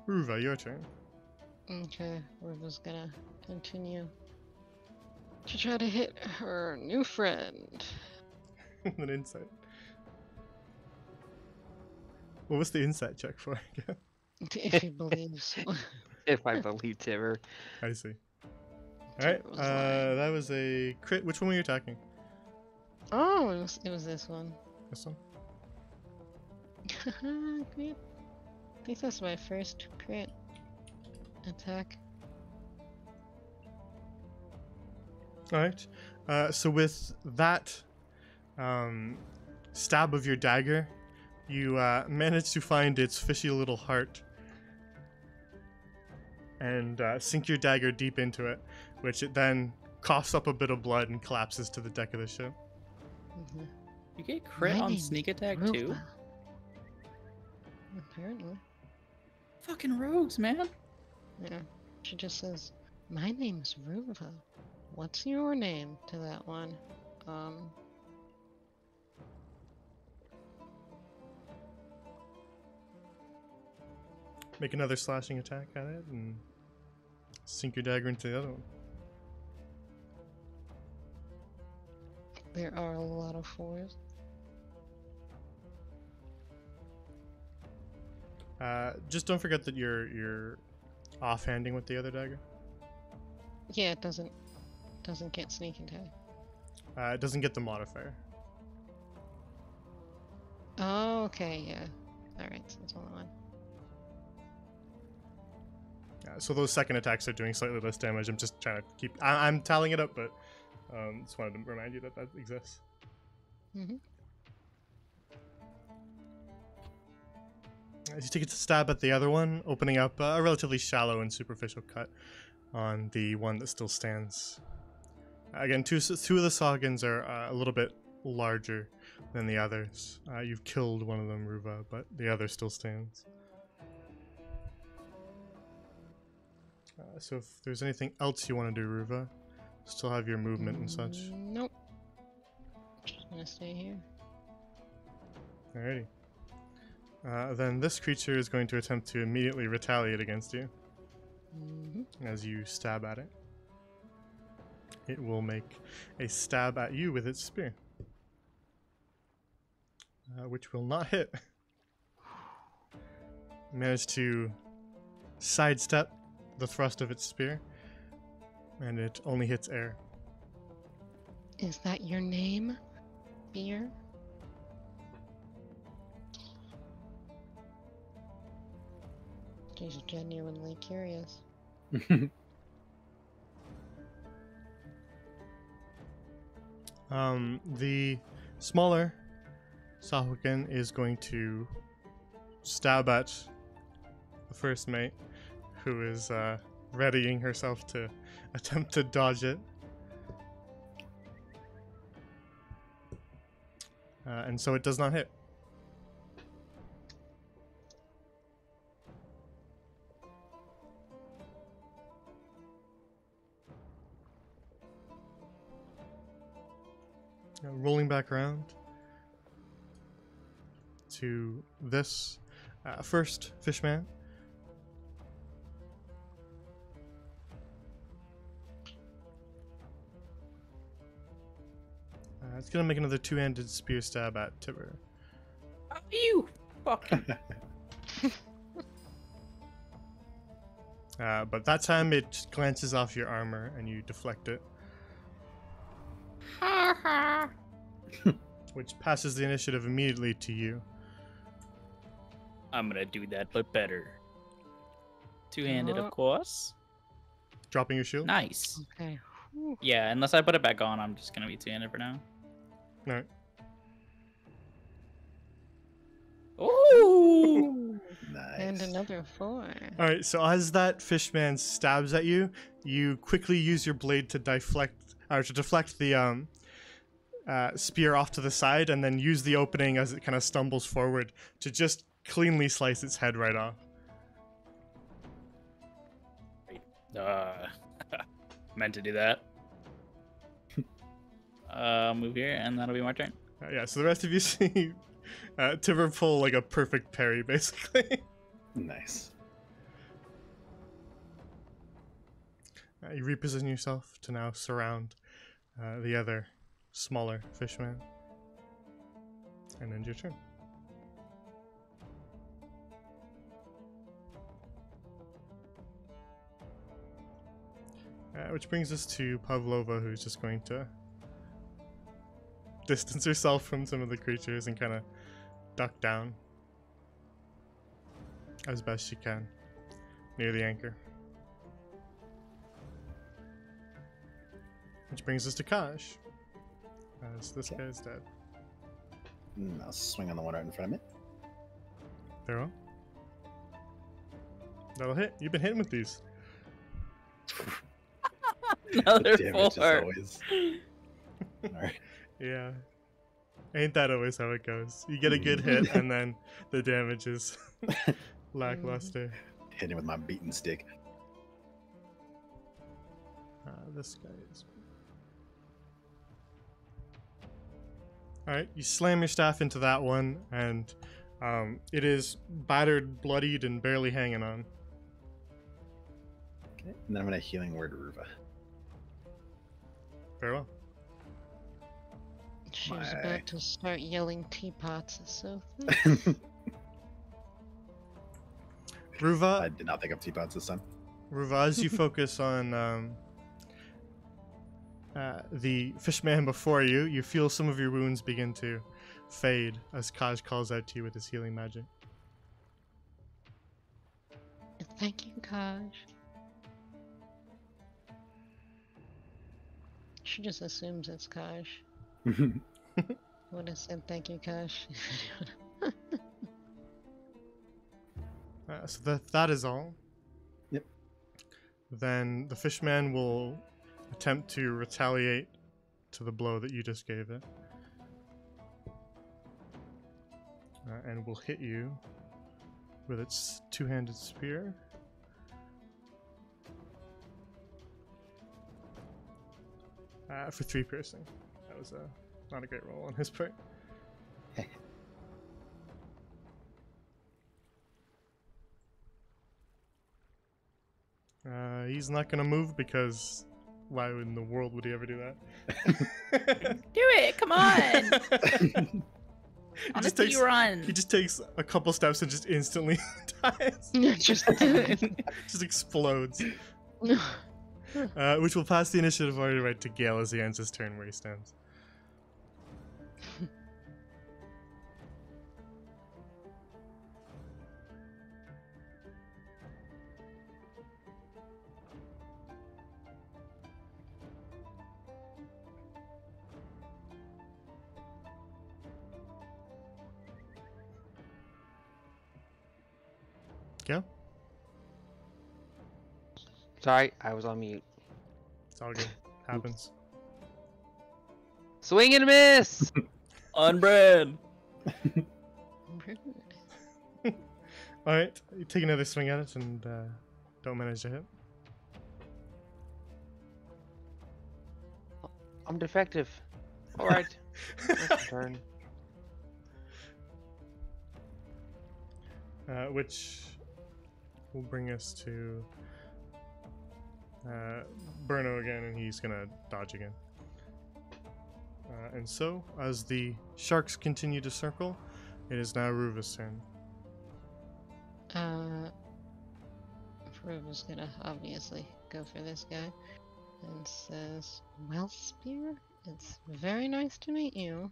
Ruva, your turn.
Okay, we're just gonna continue to try to hit her new friend.
An insight. What was the insight check for?
If he believes.
If I believed ever.
I see. Alright,
was lying.
that was a crit. Which one were you attacking?
Oh, it was this one.
This one?
Great. I think that's my first crit attack.
Alright, so with that stab of your dagger, you manage to find its fishy little heart and sink your dagger deep into it, which it then coughs up a bit of blood and collapses to the deck of the ship.
Mhm.
You get crit
My
on
name's
sneak attack too?
Ruva. Apparently.
Fucking rogues, man.
Yeah. She just says, "My name's Ruva. What's your name?" to that one.
Make another slashing attack at it and sink your dagger into the other one.
There are a lot of 4s.
Just don't forget that you're offhanding with the other dagger.
Yeah, it doesn't get sneak attack.
It doesn't get the modifier.
Oh, okay, yeah. Alright, so it's only one.
So those second attacks are doing slightly less damage. I'm just trying to keep... I'm tallying it up, but just wanted to remind you that that exists.
Mm-hmm.
As you take a stab at the other one, opening up a relatively shallow and superficial cut on the one that still stands. Again, two of the Saugans are a little bit larger than the others. You've killed one of them, Ruva, but the other still stands. So if there's anything else you want to do, Ruva, still have your movement and such.
Nope. Just gonna stay here.
Alrighty. Then this creature is going to attempt to immediately retaliate against you. As you stab at it, it will make a stab at you with its spear, which will not hit. Managed to sidestep the thrust of its spear, and it only hits air.
Is that your name, Beer? She's genuinely curious.
The smaller Sahukin is going to stab at the first mate, who is readying herself to attempt to dodge it. And so it does not hit. Rolling back around to this first fishman. It's gonna make another two-handed spear stab at Tibber.
Oh, you fuck.
But that time it glances off your armor and you deflect it. Which passes the initiative immediately to you.
I'm gonna do that, but better. Two-handed, of course.
Dropping your shield?
Nice.
Okay.
Yeah, unless I put it back on, I'm just gonna be two-handed for now.
Alright.
Ooh!
And
Nice.
another 4.
Alright, so as that fishman stabs at you, you quickly use your blade to deflect the spear off to the side, and then use the opening as it kind of stumbles forward to just cleanly slice its head right off.
Meant to do that. Move here, and that'll be my turn.
Yeah, so the rest of you see Tibber pull like a perfect parry, basically.
Nice.
You reposition yourself to now surround the other smaller fishman. And end your turn. Which brings us to Pavlova, who's just going to distance herself from some of the creatures and kind of duck down as best she can near the anchor. Which brings us to Kaj, as this guy's dead.
I'll swing on the one right in front of me.
Very well. That'll hit. You've been hitting with these.
Another
Damage is
4.
always. Alright.
Yeah. Ain't that always how it goes? You get a good hit and then the damage is lackluster.
Hitting with my beaten stick.
This guy is... Alright, you slam your staff into that one, and it is battered, bloodied, and barely hanging on.
Okay. And then I'm going to healing word Ruva.
Very well.
She was
My-
about to start yelling teapots, so
Ruva,
I did not pick up teapots this time.
Ruva, as you focus on the fishman before you, you feel some of your wounds begin to fade as Kaj calls out to you with his healing magic.
thank you, Kaj. She just assumes it's Kaj. Would have said thank you, Kaj.
So that is all.
Yep.
Then the fishman will attempt to retaliate to the blow that you just gave it. And will hit you with its two-handed spear. For 3 piercing. That was not a great roll on his part. He's not gonna move because why in the world would he ever do that?
Do it! Come on!
He
On
just
a
takes
run.
he just takes a couple steps and just instantly dies.
Just
Just explodes. Which will pass the initiative order right to Gale as he ends his turn where he stands. Gale?
Sorry, I was on mute.
It's all good. Happens.
Swing and miss!
Unbred.
Alright, you take another swing at it and don't manage to hit.
I'm defective. Alright. That's your turn.
Which will bring us to Burno again, and he's gonna dodge again. And so, as the sharks continue to circle, it is now Ruva's turn.
Ruva's gonna obviously go for this guy and says, "Well, Spear, it's very nice to meet you."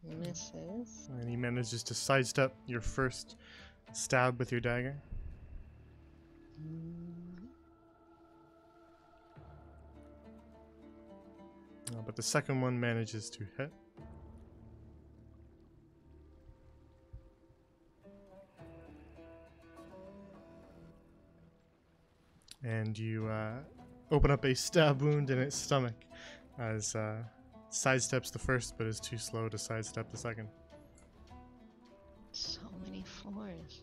Misses.
And he manages to sidestep your first stab with your dagger. But the second one manages to hit. And you open up a stab wound in its stomach as sidesteps the first but is too slow to sidestep the second.
So many floors.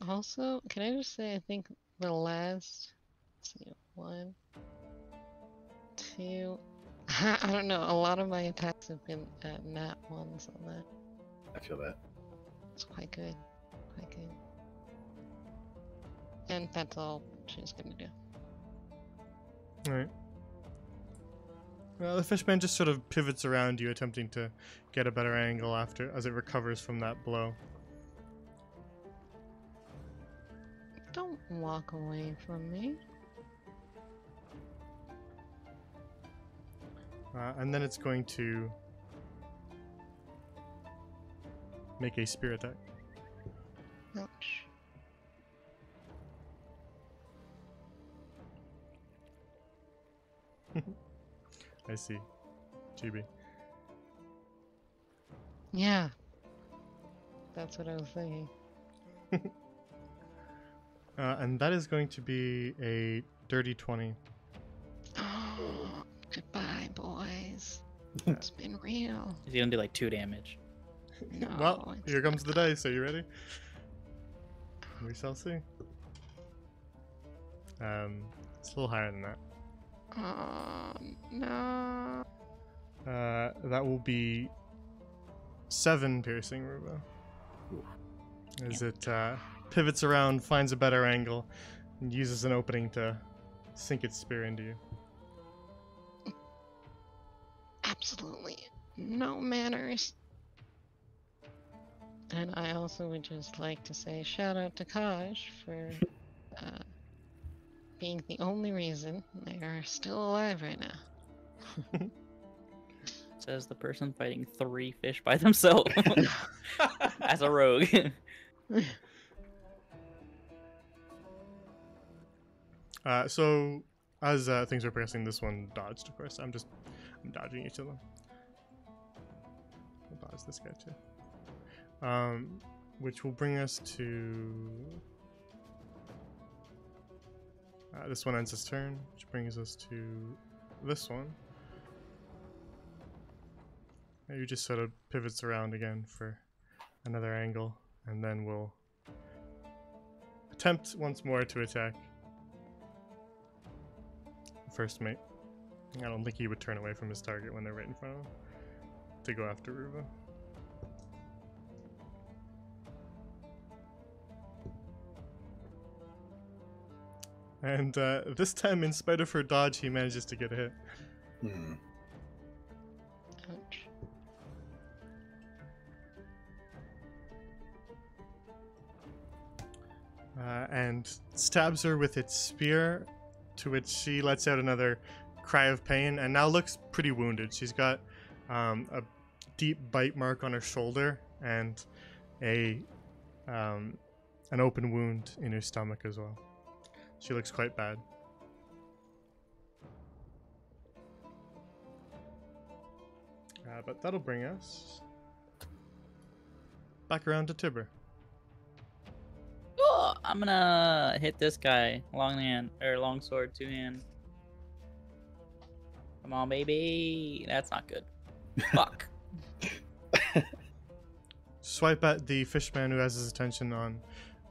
Also, can I just say, I think the last, let's see, 1, 2, I don't know, a lot of my attacks have been nat ones on that.
I feel that.
It's quite good. Quite good. And that's all she's gonna do.
Alright. Well, the fishman just sort of pivots around you, attempting to get a better angle as it recovers from that blow.
Don't walk away from me.
And then it's going to make a spear attack.
Ouch.
I see. GB.
Yeah. That's what I was thinking.
And that is going to be a dirty 20.
Goodbye, boys. It's been real.
He's gonna do like 2 damage.
No,
Well,
it's
here comes the dice. Are you ready? We shall see. It's a little higher than that.
No.
That will be 7 piercing, Rubo. As it pivots around, finds a better angle, and uses an opening to sink its spear into you.
Absolutely no manners. And I also would just like to say shout out to Kaj for being the only reason they are still alive right now.
Says the person fighting 3 fish by themselves as a rogue.
So as things are progressing, this one dodged, of course. I'm dodging each of them. I'll dodge this guy too. Which will bring us to this one ends its turn, which brings us to this one. You just sort of pivots around again for another angle, and then we'll attempt once more to attack the first mate. I don't think he would turn away from his target when they're right in front of him. to go after Ruva. And this time, in spite of her dodge, he manages to get a hit.
Hmm.
Ouch.
And stabs her with its spear, to which she lets out another cry of pain and now looks pretty wounded. She's got a deep bite mark on her shoulder and an open wound in her stomach as well. She looks quite bad. But that'll bring us back around to Tibber.
Oh, I'm gonna hit this guy. Long hand or long sword, two hand. Come on, baby. That's not good. Fuck.
Swipe at the fishman who has his attention on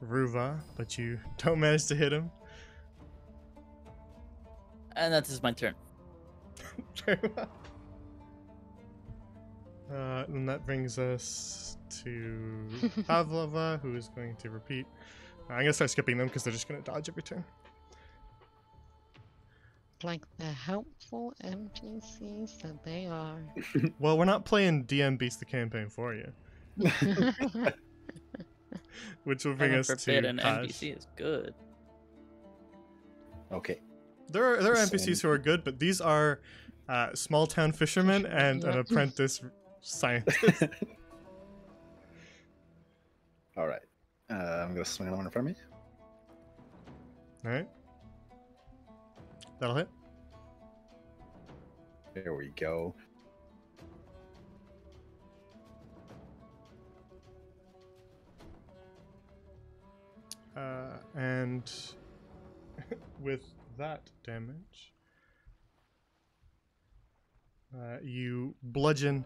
Ruva, but you don't manage to hit him.
And that is my turn.
Very well. And that brings us to Pavlova, who is going to repeat. I'm going to start skipping them because they're just going to dodge every turn.
Like the helpful NPCs that they are.
Well, we're not playing DM Beats the Campaign for you. Which will bring
Heaven
us to
forbid an
Taj.
NPC is good.
Okay.
There are
Same.
NPCs who are good, but these are small town fishermen and an
Yep.
apprentice scientist.
All right. I'm gonna swing another one in front of me.
All right. That'll hit.
There we go.
And with that damage, you bludgeon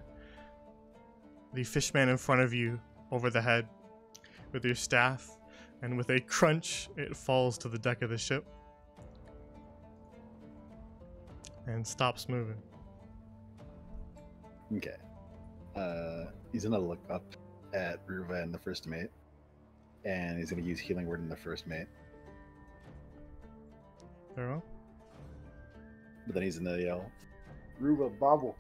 the fishman in front of you over the head with your staff, and with a crunch, it falls to the deck of the ship and stops moving.
Okay. He's gonna look up at Ruva and the first mate, and he's gonna use healing word in the first mate.
Very well.
But then he's gonna yell, "Ruva, bobble!"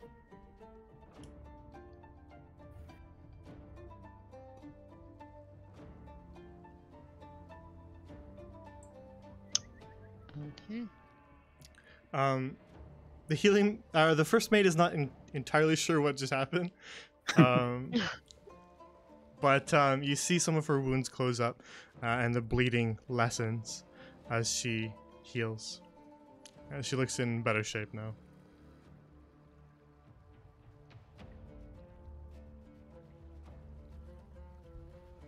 Okay.
The healing, the first mate is not entirely sure what just happened. But you see some of her wounds close up, and the bleeding lessens as she heals. She looks in better shape now.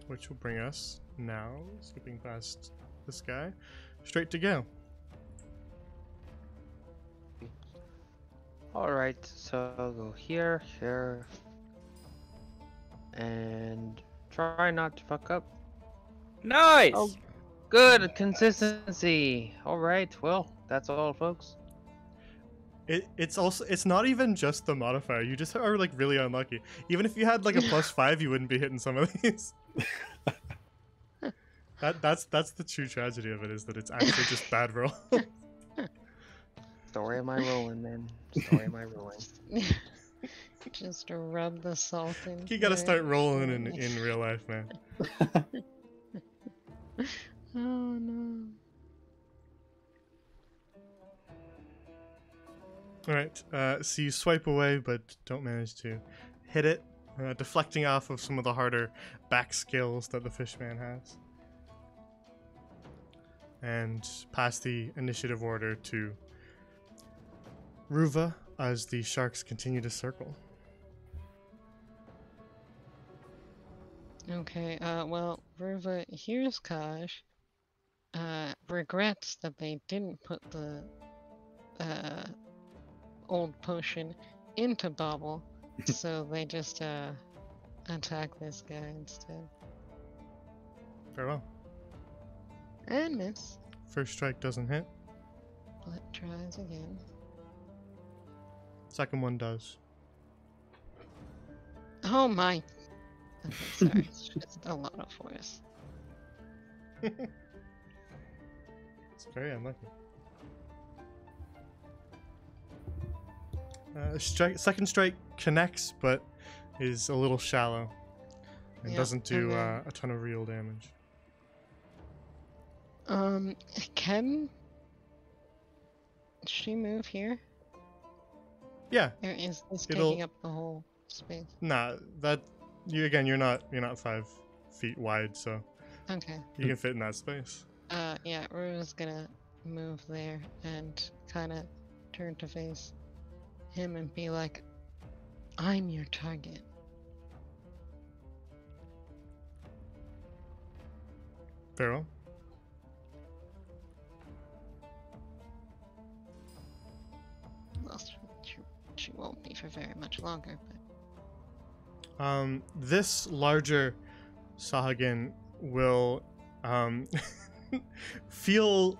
Which will bring us now, skipping past this guy, straight to Gale.
Alright, so I'll go here, here, and try not to fuck up.
Nice.
Oh, good consistency. Alright, well, that's all, folks.
It's not even just the modifier. You just are like really unlucky. Even if you had like a +5, you wouldn't be hitting some of these. That's the true tragedy of it, is that it's actually just bad roll.
Story of my rolling, man. Story of my rolling.
Just to rub the salt in.
You gotta
here.
start rolling in real life, man.
Oh no.
Alright, so you swipe away, but don't manage to hit it, deflecting off of some of the harder back skills that the fishman has. And pass the initiative order to Ruva as the sharks continue to circle.
Okay, well, Ruva here's Kaj, regrets that they didn't put the old potion into Bobble, so they just attack this guy instead.
Very well.
And miss,
First strike doesn't hit.
but tries again.
Second one does.
Oh my. Okay, sorry. It's just a lot of force.
It's very unlucky. Second strike connects, but is a little shallow and
Yep,
doesn't do
and then-
a ton of real damage.
Can she move here?
Yeah,
Or is this
It'll-
taking up the whole space?
nah, you're not 5 feet wide, so
Okay.
you can fit in that space.
Yeah, Rua's gonna move there and kind of turn to face him and be like, I'm your target.
Very well.
Well, she won't be for very much longer, but
This larger Sahagin will feel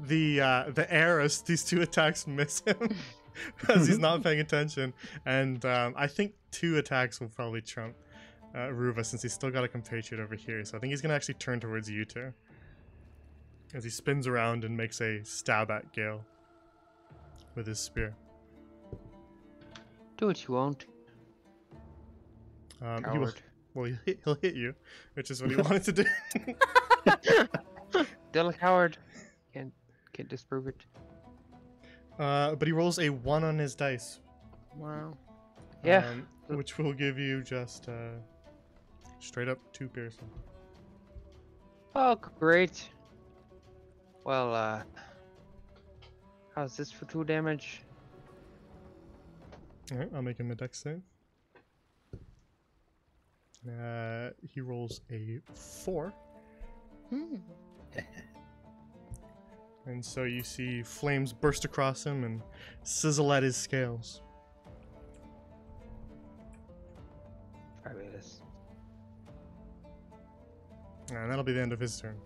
the air as these 2 attacks miss him as he's not paying attention, and I think 2 attacks will probably trump Ruva since he's still got a compatriot over here. So I think he's gonna actually turn towards you two as he spins around and makes a stab at Gale with his spear.
Do what you want.
He will,
Coward.
well, he'll hit you, which is what he wanted to do.
Still a coward. Can't disprove it.
But he rolls a 1 on his dice.
Wow. Yeah.
Which will give you just straight up 2 piercing.
Oh, great. Well, how's this for 2 damage?
Alright, I'll make him a dex save. He rolls a 4. And so you see flames burst across him and sizzle at his scales.
Fabulous.
And that'll be the end of his turn.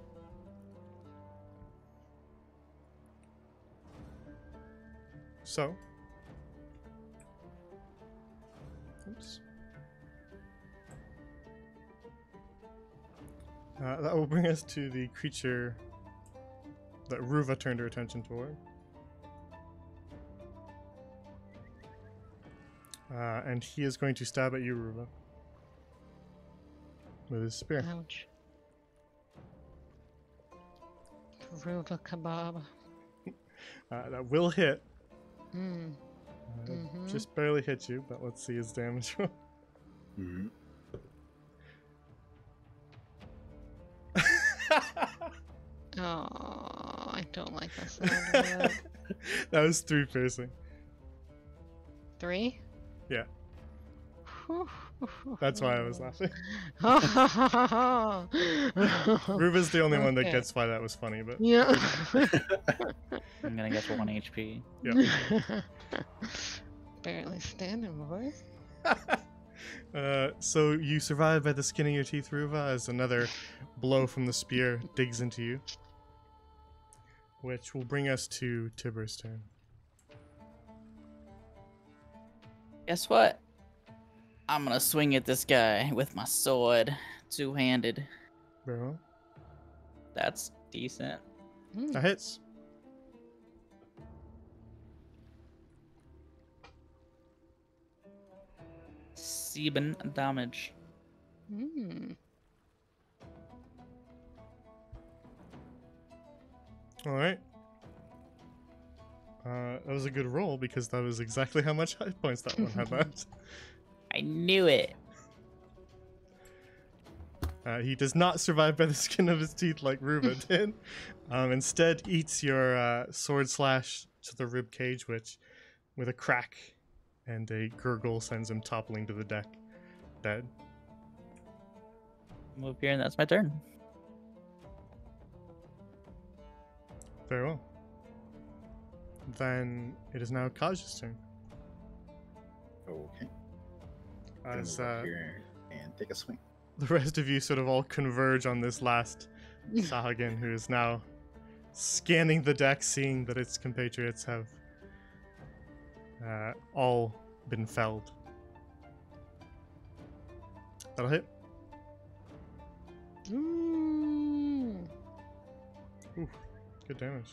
So. Oops. That will bring us to the creature that Ruva turned her attention toward. And he is going to stab at you, Ruva. With his spear.
ouch. Ruva kebab.
That will hit.
Mm.
Just barely hit you, but let's see his damage roll.
Mhm.
Oh, I don't like the sound of that.
That was 3 piercing.
3?
Yeah. That's why I was laughing. Ruva's the only one that
Okay.
gets why that was funny, but
Yeah.
I'm gonna get 1 HP.
yeah.
Barely standing, boy.
So you survive by the skin of your teeth, Ruva, as another blow from the spear digs into you. Which will bring us to Tiber's turn.
Guess what? I'm gonna swing at this guy with my sword, 2-handed.
Very well.
That's decent.
That hits.
Sieben damage.
Mm.
Alright. That was a good roll because that was exactly how much hit points that one had left.
I knew it.
He does not survive by the skin of his teeth like Ruva did. Instead, eats your sword slash to the rib cage, which, with a crack and a gurgle, sends him toppling to the deck, dead.
Move here, and that's my turn.
Very well. Then it is now Kaj's turn.
Okay. Gonna
As
move up here and take a swing.
the rest of you sort of all converge on this last Sahagin, who is now scanning the deck, seeing that its compatriots have all been felled. That'll hit.
Mm.
Ooh, good damage.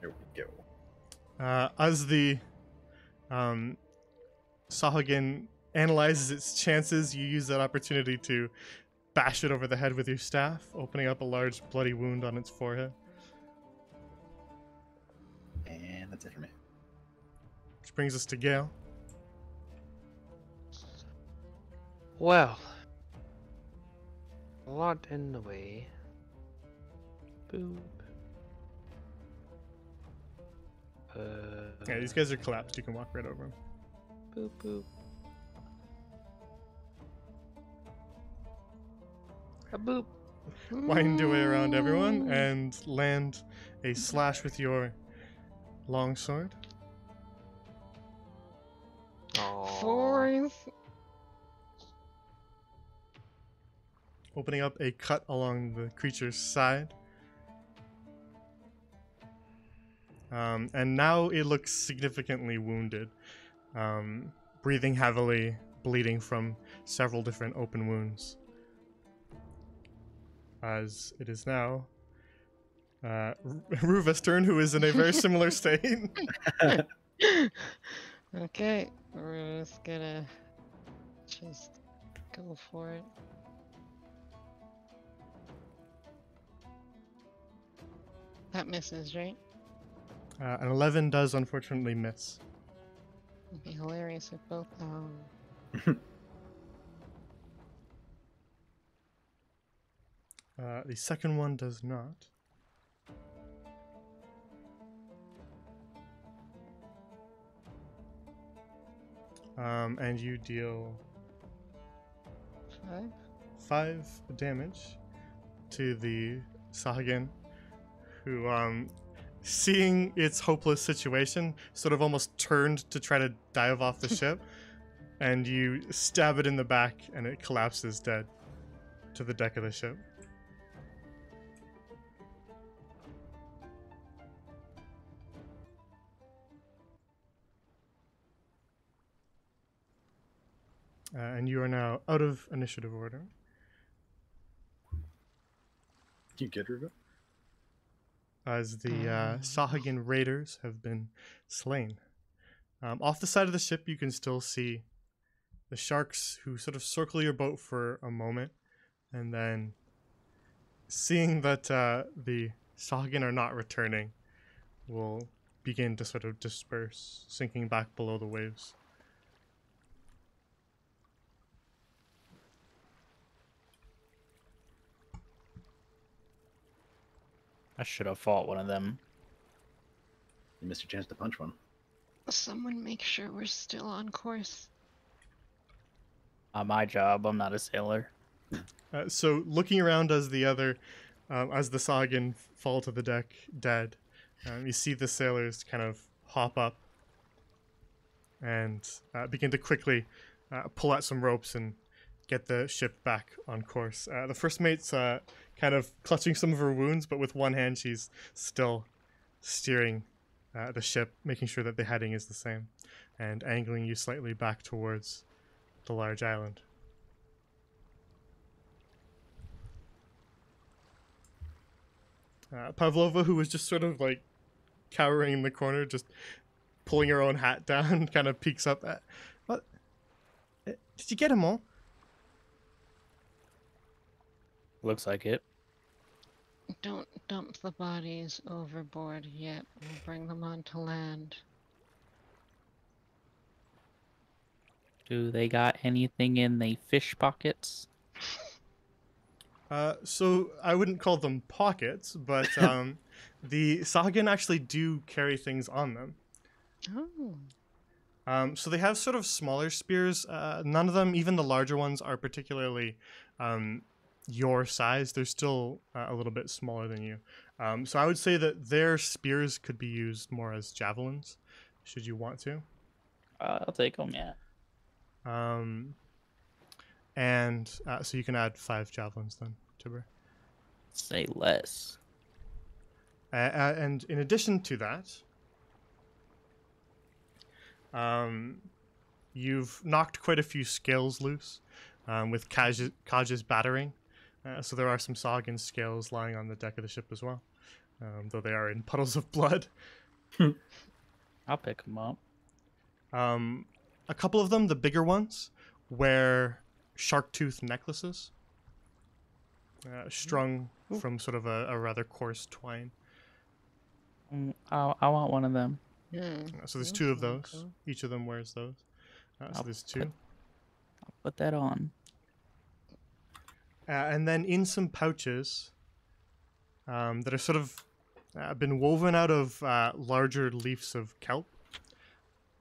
There we go.
As the Sahagin analyzes its chances, you use that opportunity to bash it over the head with your staff, opening up a large bloody wound on its forehead.
And that's it for me.
Which brings us to Gale.
Well, a lot in the way. Boop.
Yeah, these guys are collapsed. You can walk right over them.
Boop boop. A boop.
Wind your way around everyone and land a slash with your longsword.
Aw.
Fourth.
Opening up a cut along the creature's side. And now it looks significantly wounded, breathing heavily, bleeding from several different open wounds. As it is now Ruva's turn, who is in a very similar state.
Okay, we're just gonna just go for it. That misses, right?
An 11 does unfortunately miss.
It'd be hilarious if both.
The second one does not. And you deal
5.
5 damage to the Sahagin, who, seeing its hopeless situation, sort of almost turned to try to dive off the ship, and you stab it in the back, and it collapses dead to the deck of the ship. And you are now out of initiative order.
You good, Ruva?
As the Sahagin raiders have been slain. Off the side of the ship, you can still see the sharks who sort of circle your boat for a moment, and then seeing that the Sahagin are not returning, will begin to sort of disperse, sinking back below the waves.
I should have fought one of them.
You missed your chance to punch one.
Someone make sure we're still on course.
Not my job. I'm not a sailor.
So looking around as the other, as the Sahagin fall to the deck dead, you see the sailors kind of hop up and begin to quickly pull out some ropes and get the ship back on course. The first mate's kind of clutching some of her wounds, but with one hand she's still steering the ship, making sure that the heading is the same, and angling you slightly back towards the large island. Pavlova, who was just sort of like cowering in the corner, just pulling her own hat down, kind of peeks up at, "What? Did you get them all?"
Looks like it.
Don't dump the bodies overboard yet. We'll bring them onto land.
Do they got anything in the fish pockets?
So I wouldn't call them pockets, but the Sahagin actually do carry things on them.
Oh.
So they have sort of smaller spears. None of them, even the larger ones, are particularly your size. They're still a little bit smaller than you. So I would say that their spears could be used more as javelins, should you want to.
I'll take them, yeah.
And so you can add 5 javelins then, Tibber.
Say less.
And in addition to that, you've knocked quite a few scales loose with Kaj's battering. So there are some Sagan scales lying on the deck of the ship as well, though they are in puddles of blood.
I'll pick them up.
A couple of them, the bigger ones, wear shark tooth necklaces strung from sort of a rather coarse twine.
I want one of them.
So there's two of those. Each of them wears those. So there's two.
I'll put that on.
And then in some pouches that are sort of been woven out of larger leaves of kelp.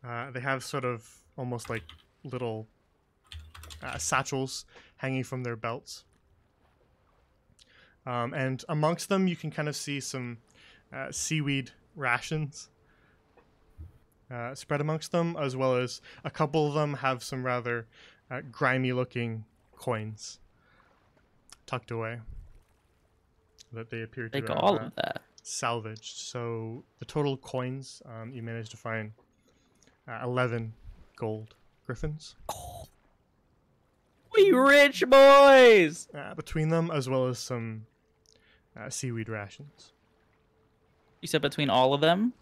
They have sort of almost like little satchels hanging from their belts. And amongst them, you can kind of see some seaweed rations spread amongst them, as well as a couple of them have some rather grimy-looking coins tucked away that they appear to
Take
have
all of that.
salvaged. So the total coins, you managed to find 11 gold griffins.
We rich boys!
Between them, as well as some seaweed rations.
You said between all of them?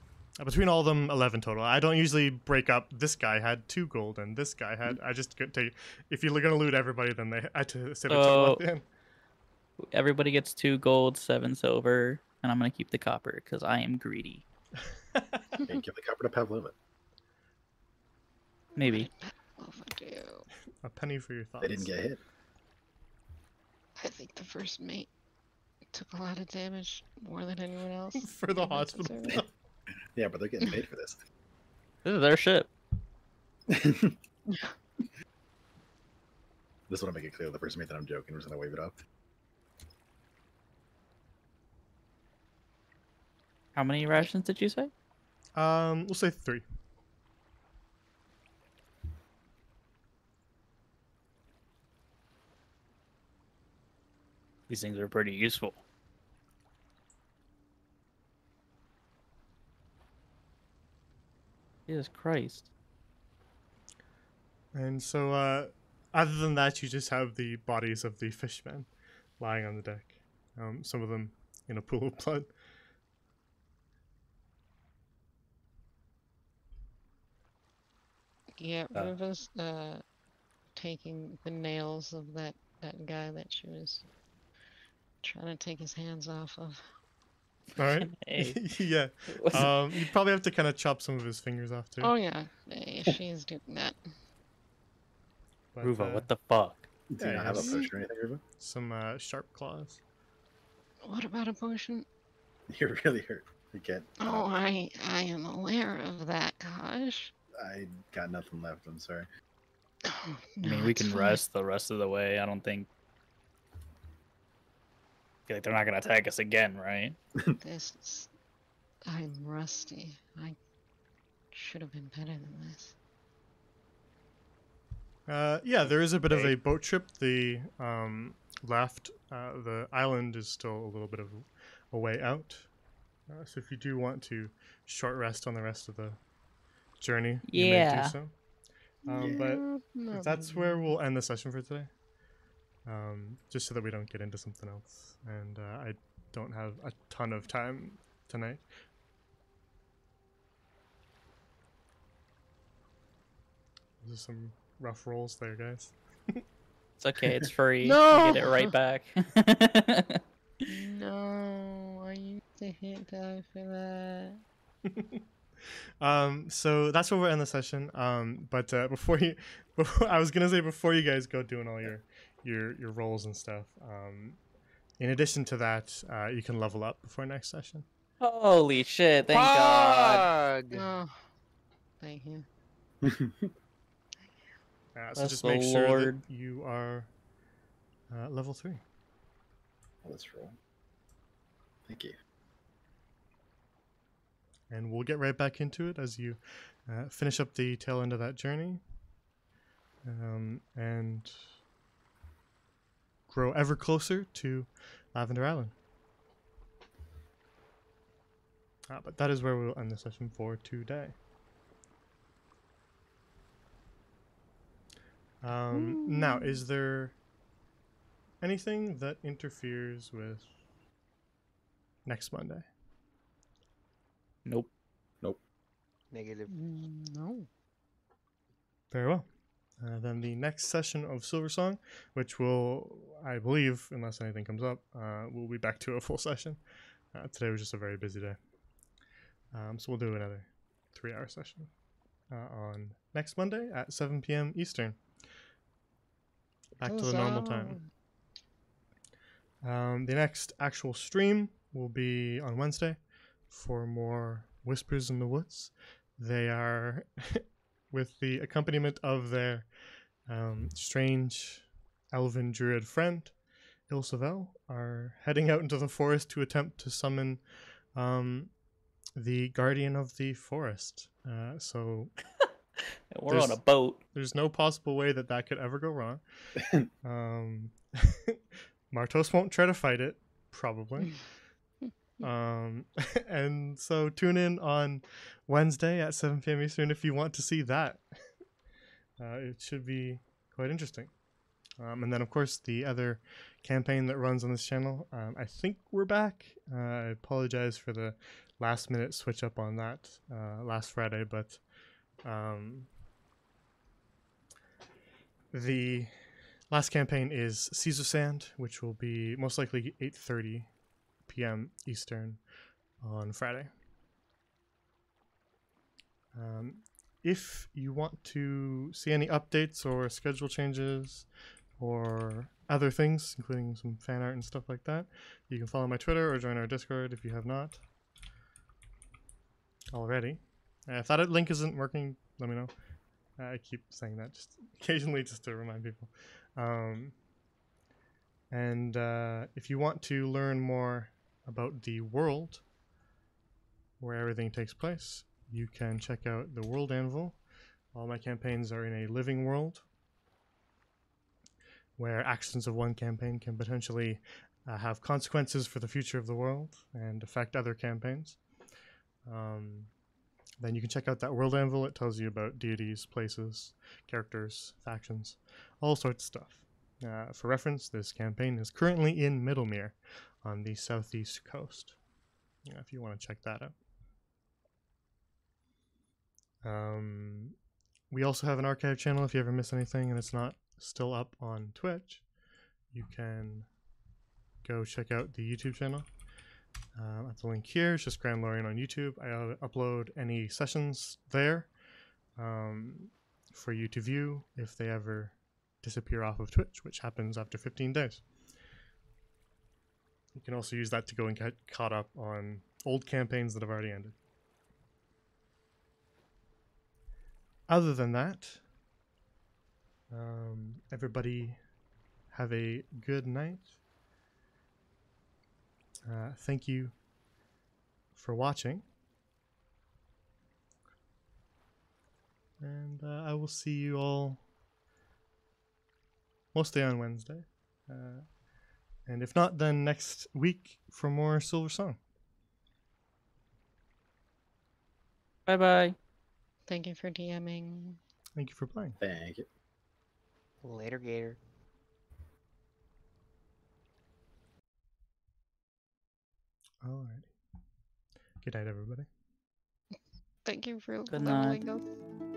Between all of them, 11 total. I don't usually break up. This guy had 2 gold, and this guy had. I just take. If you're gonna loot everybody, then I had to say the total at the end.
Everybody gets 2 gold, 7 silver, and I'm gonna keep the copper because I am greedy.
Hey, give the copper to Pavlova.
Maybe.
Overdue.
A penny for your thoughts.
They didn't get hit.
I think the first mate took a lot of damage, more than anyone else.
For the
He might
hospital.
deserve it.
Yeah, but they're getting paid for this.
This is their ship.
This want to make it clear the first mate that I'm joking was gonna wave it up.
How many rations did you say?
We'll say 3.
These things are pretty useful. Jesus Christ.
And so, other than that, you just have the bodies of the fishmen lying on the deck. Some of them in a pool of blood.
Yeah, Ruva's taking the nails of that guy that she was trying to take his hands off of.
All right.
Hey.
Yeah. You'd probably have to kind of chop some of his fingers off too.
Oh yeah, she's doing that.
But,
Ruva, what the fuck?
Do you not have a potion or anything, Ruva?
Some sharp claws.
What about a potion?
You're really hurt. You can't.
Oh, I am aware of that, gosh.
I got nothing left. I'm sorry.
Oh,
I mean,
no,
we
it's
can
fine.
rest the rest of the way. I don't think. I feel like they're not gonna attack us again, right?
I'm rusty. I should have been better than this.
Yeah, there is a bit of a boat trip. The left, the island is still a little bit of a way out. So if you do want to short rest on the rest of the journey, you may do
Yeah.
so. But that's where we'll end the session for today. Just so that we don't get into something else. And I don't have a ton of time tonight. Those are some rough rolls there, guys.
It's okay. It's free.
No!
You get it right back.
No, I used to hit die for that.
So that's where we'll end the session. But before I was gonna say before you guys go doing all your rolls and stuff. In addition to that, you can level up before next session.
Holy shit! Thank God.
Pog!
Oh, thank you.
So
Bless
just
the
make sure
Lord.
that you are level 3.
Let's roll. Thank you.
And we'll get right back into it as you finish up the tail end of that journey. And grow ever closer to Lavender Island. But that is where we'll end the session for today. Now, is there anything that interferes with next Monday?
Nope.
Negative.
No.
Very well. Then the next session of Silversong, which will, I believe, unless anything comes up, we'll be back to a full session. Today was just a very busy day. So we'll do another 3-hour session on next Monday at 7 p.m. Eastern. Back to the normal time. The next actual stream will be on Wednesday for more Whispers in the Woods. They are, with the accompaniment of their strange elven druid friend, Ilsavel, are heading out into the forest to attempt to summon the guardian of the forest. So
We're on a boat.
there's no possible way that that could ever go wrong. Martos won't try to fight it, probably. And so tune in on Wednesday at 7 p.m. Eastern if you want to see that. It should be quite interesting. And then, of course, the other campaign that runs on this channel, I think we're back. I apologize for the last-minute switch up on that last Friday, but the last campaign is Caesar Sand, which will be most likely 8:30 p.m. Eastern on Friday. If you want to see any updates or schedule changes or other things, including some fan art and stuff like that, you can follow my Twitter or join our Discord if you have not already. If that link isn't working, let me know. I keep saying that just occasionally just to remind people. And if you want to learn more about the world where everything takes place, you can check out the World Anvil. All my campaigns are in a living world where actions of one campaign can potentially have consequences for the future of the world and affect other campaigns. Then you can check out that World Anvil. It tells you about deities, places, characters, factions, all sorts of stuff. For reference, this campaign is currently in Middlemere on the southeast coast, if you want to check that out. We also have an archive channel. If you ever miss anything and it's not still up on Twitch, you can go check out the YouTube channel. At the link here, it's just Grand Lorian on YouTube. I upload any sessions there for you to view if they ever disappear off of Twitch, which happens after 15 days. You can also use that to go and get caught up on old campaigns that have already ended. Other than that, everybody have a good night. Thank you for watching. And I will see you all mostly on Wednesday. And if not, then next week for more Silversong.
Bye-bye.
Thank you for DMing.
Thank you for playing.
Thank you.
Later, Gator.
Alrighty. Good night, everybody.
Thank you for
Good night.
leveling us.